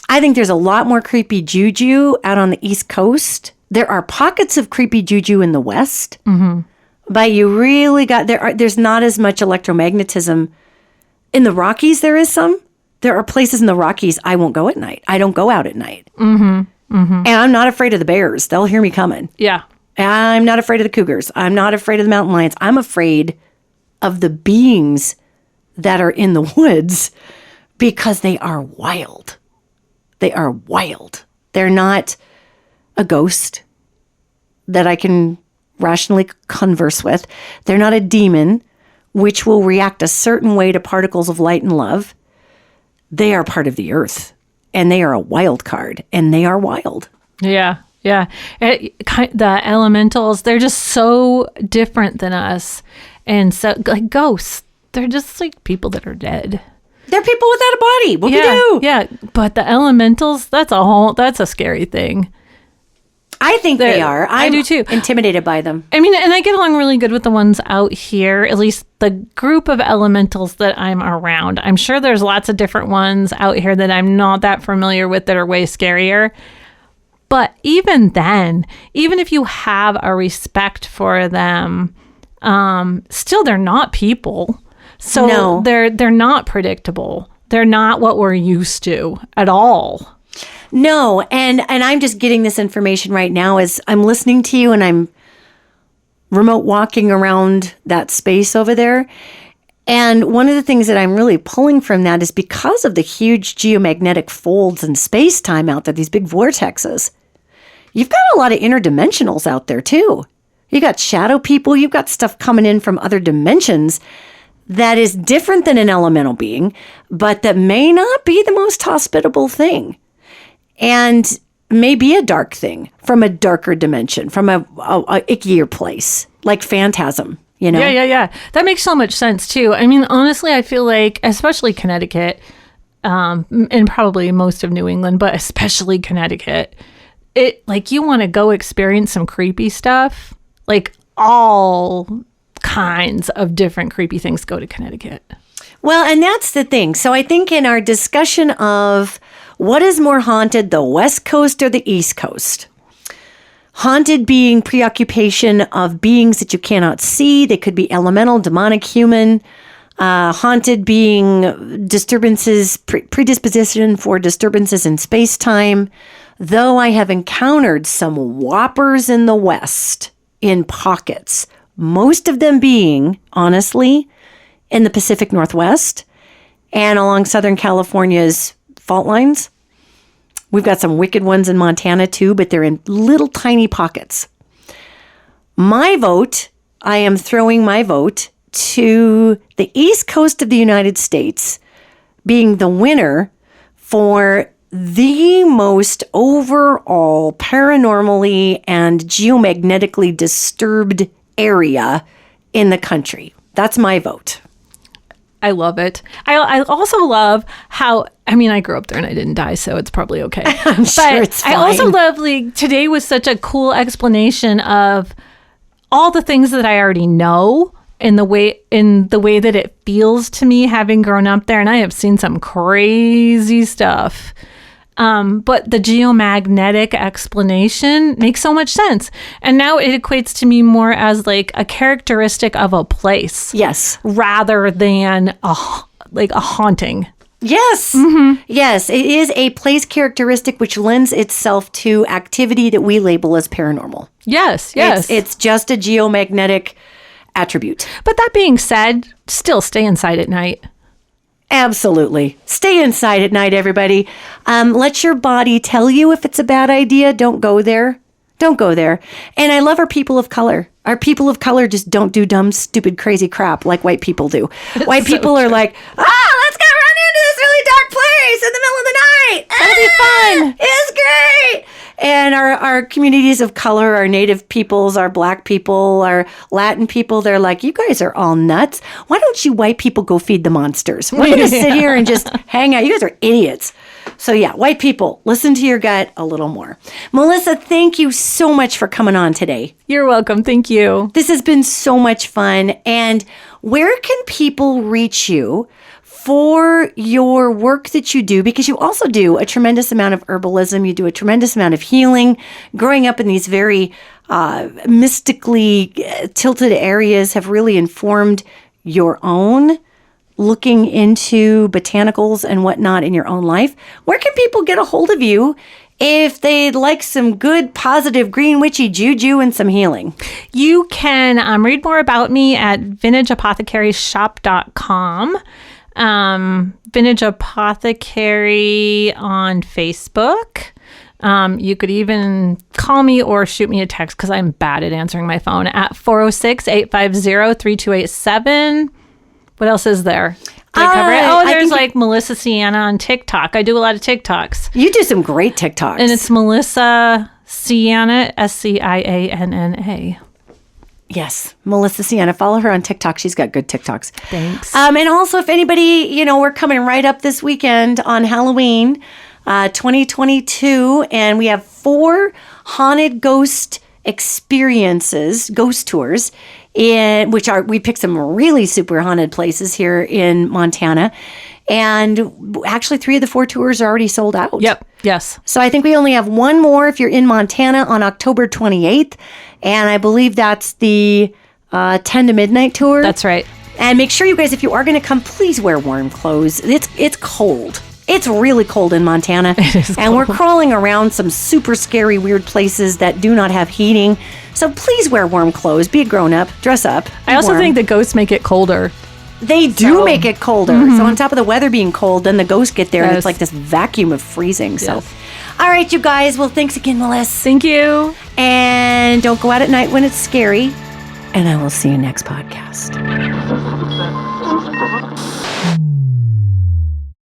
I think there's a lot more creepy juju out on the East Coast. There are pockets of creepy juju in the West. Mm-hmm. But you really there's not as much electromagnetism. In the Rockies, there is some. There are places in the Rockies I won't go at night. I don't go out at night. Mm-hmm. Mm-hmm. And I'm not afraid of the bears. They'll hear me coming. Yeah. I'm not afraid of the cougars. I'm not afraid of the mountain lions. I'm afraid of the beings that are in the woods, because they are wild. They are wild. They're not a ghost that I can rationally converse with. They're not a demon, which will react a certain way to particles of light and love. They are part of the earth, and they are a wild card, and they are wild. Yeah. The elementals, they're just so different than us. And so, like ghosts, they're just like people that are dead. They're people without a body. What we do? Yeah. But the elementals, that's a scary thing. I think they are. I do too. Intimidated by them. I mean, and I get along really good with the ones out here, at least the group of elementals that I'm around. I'm sure there's lots of different ones out here that I'm not that familiar with that are way scarier. But even then, even if you have a respect for them, still they're not people. So no. They're not predictable. They're not what we're used to at all. No, and I'm just getting this information right now as I'm listening to you, and I'm remote walking around that space over there. And one of the things that I'm really pulling from that is because of the huge geomagnetic folds in space-time out there, these big vortexes, you've got a lot of interdimensionals out there too. You got shadow people, you've got stuff coming in from other dimensions that is different than an elemental being, but that may not be the most hospitable thing. And may be a dark thing from a darker dimension, from a ickier place, like phantasm, you know? Yeah. That makes so much sense, too. I mean, honestly, I feel like, especially Connecticut, and probably most of New England, but especially Connecticut, you want to go experience some creepy stuff, like all kinds of different creepy things go to Connecticut. Well, and that's the thing. So I think in our discussion of what is more haunted, the West Coast or the East Coast? Haunted being preoccupation of beings that you cannot see. They could be elemental, demonic, human. Haunted being disturbances, predisposition for disturbances in space-time. Though I have encountered some whoppers in the West in pockets, most of them being, honestly, in the Pacific Northwest and along Southern California's fault lines. We've got some wicked ones in Montana too, but they're in little tiny pockets. My vote, I am throwing my vote to the East Coast of the United States being the winner for the most overall paranormally and geomagnetically disturbed area in the country. That's my vote. I love it. I also love how, I mean, I grew up there and I didn't die, so it's probably okay. I'm sure it's fine. I also love, today was such a cool explanation of all the things that I already know in the way that it feels to me having grown up there. And I have seen some crazy stuff. But the geomagnetic explanation makes so much sense. And now it equates to me more as like a characteristic of a place. Yes. Rather than a haunting. Yes. Mm-hmm. Yes. It is a place characteristic which lends itself to activity that we label as paranormal. Yes. It's just a geomagnetic attribute. But that being said, still stay inside at night. Absolutely. Stay inside at night, everybody. Let your body tell you if it's a bad idea. Don't go there. Don't go there. And I love our people of color. Our people of color just don't do dumb, stupid, crazy crap like white people do. White people are like, let's go run into this really dark place in the middle of the night. That'll be fun. It's great. And our communities of color, our native peoples, our black people, our Latin people, they're like, you guys are all nuts. Why don't you white people go feed the monsters? We're going to sit here and just hang out. You guys are idiots. So yeah, white people, listen to your gut a little more. Melissa, thank you so much for coming on today. You're welcome. Thank you. This has been so much fun. And where can people reach you for your work that you do? Because you also do a tremendous amount of herbalism. You do a tremendous amount of healing. Growing up in these very mystically tilted areas have really informed your own looking into botanicals and whatnot in your own life. Where can people get a hold of you if they'd like some good, positive, green witchy juju and some healing? You can read more about me at vintageapothecaryshop.com. Vintage Apothecary on Facebook. You could even call me or shoot me a text because I'm bad at answering my phone at 406-850-3287. What else is there? Did I cover it? Oh, there's Melissa Scianna on TikTok. I do a lot of TikToks. You do some great TikToks. And it's Melissa Scianna, Scianna. Yes, Melissa Scianna. Follow her on TikTok. She's got good TikToks. Thanks. And also, if anybody, we're coming right up this weekend on Halloween 2022, and we have 4 haunted ghost experiences, ghost tours, we picked some really super haunted places here in Montana. And actually 3 of the 4 tours are already sold out. Yep. Yes. So I think we only have one more if you're in Montana on October 28th. And I believe that's the 10 to midnight tour. That's right. And make sure you guys, if you are going to come, please wear warm clothes. It's cold. It's really cold in Montana. It is cold. And we're crawling around some super scary, weird places that do not have heating. So please wear warm clothes. Be a grown-up. Dress up. I also think the ghosts make it colder. They do make it colder. Mm-hmm. So on top of the weather being cold, then the ghosts get there and it's like this vacuum of freezing. So, all right, you guys. Well, thanks again, Melissa. Thank you. And don't go out at night when it's scary. and I will see you next podcast.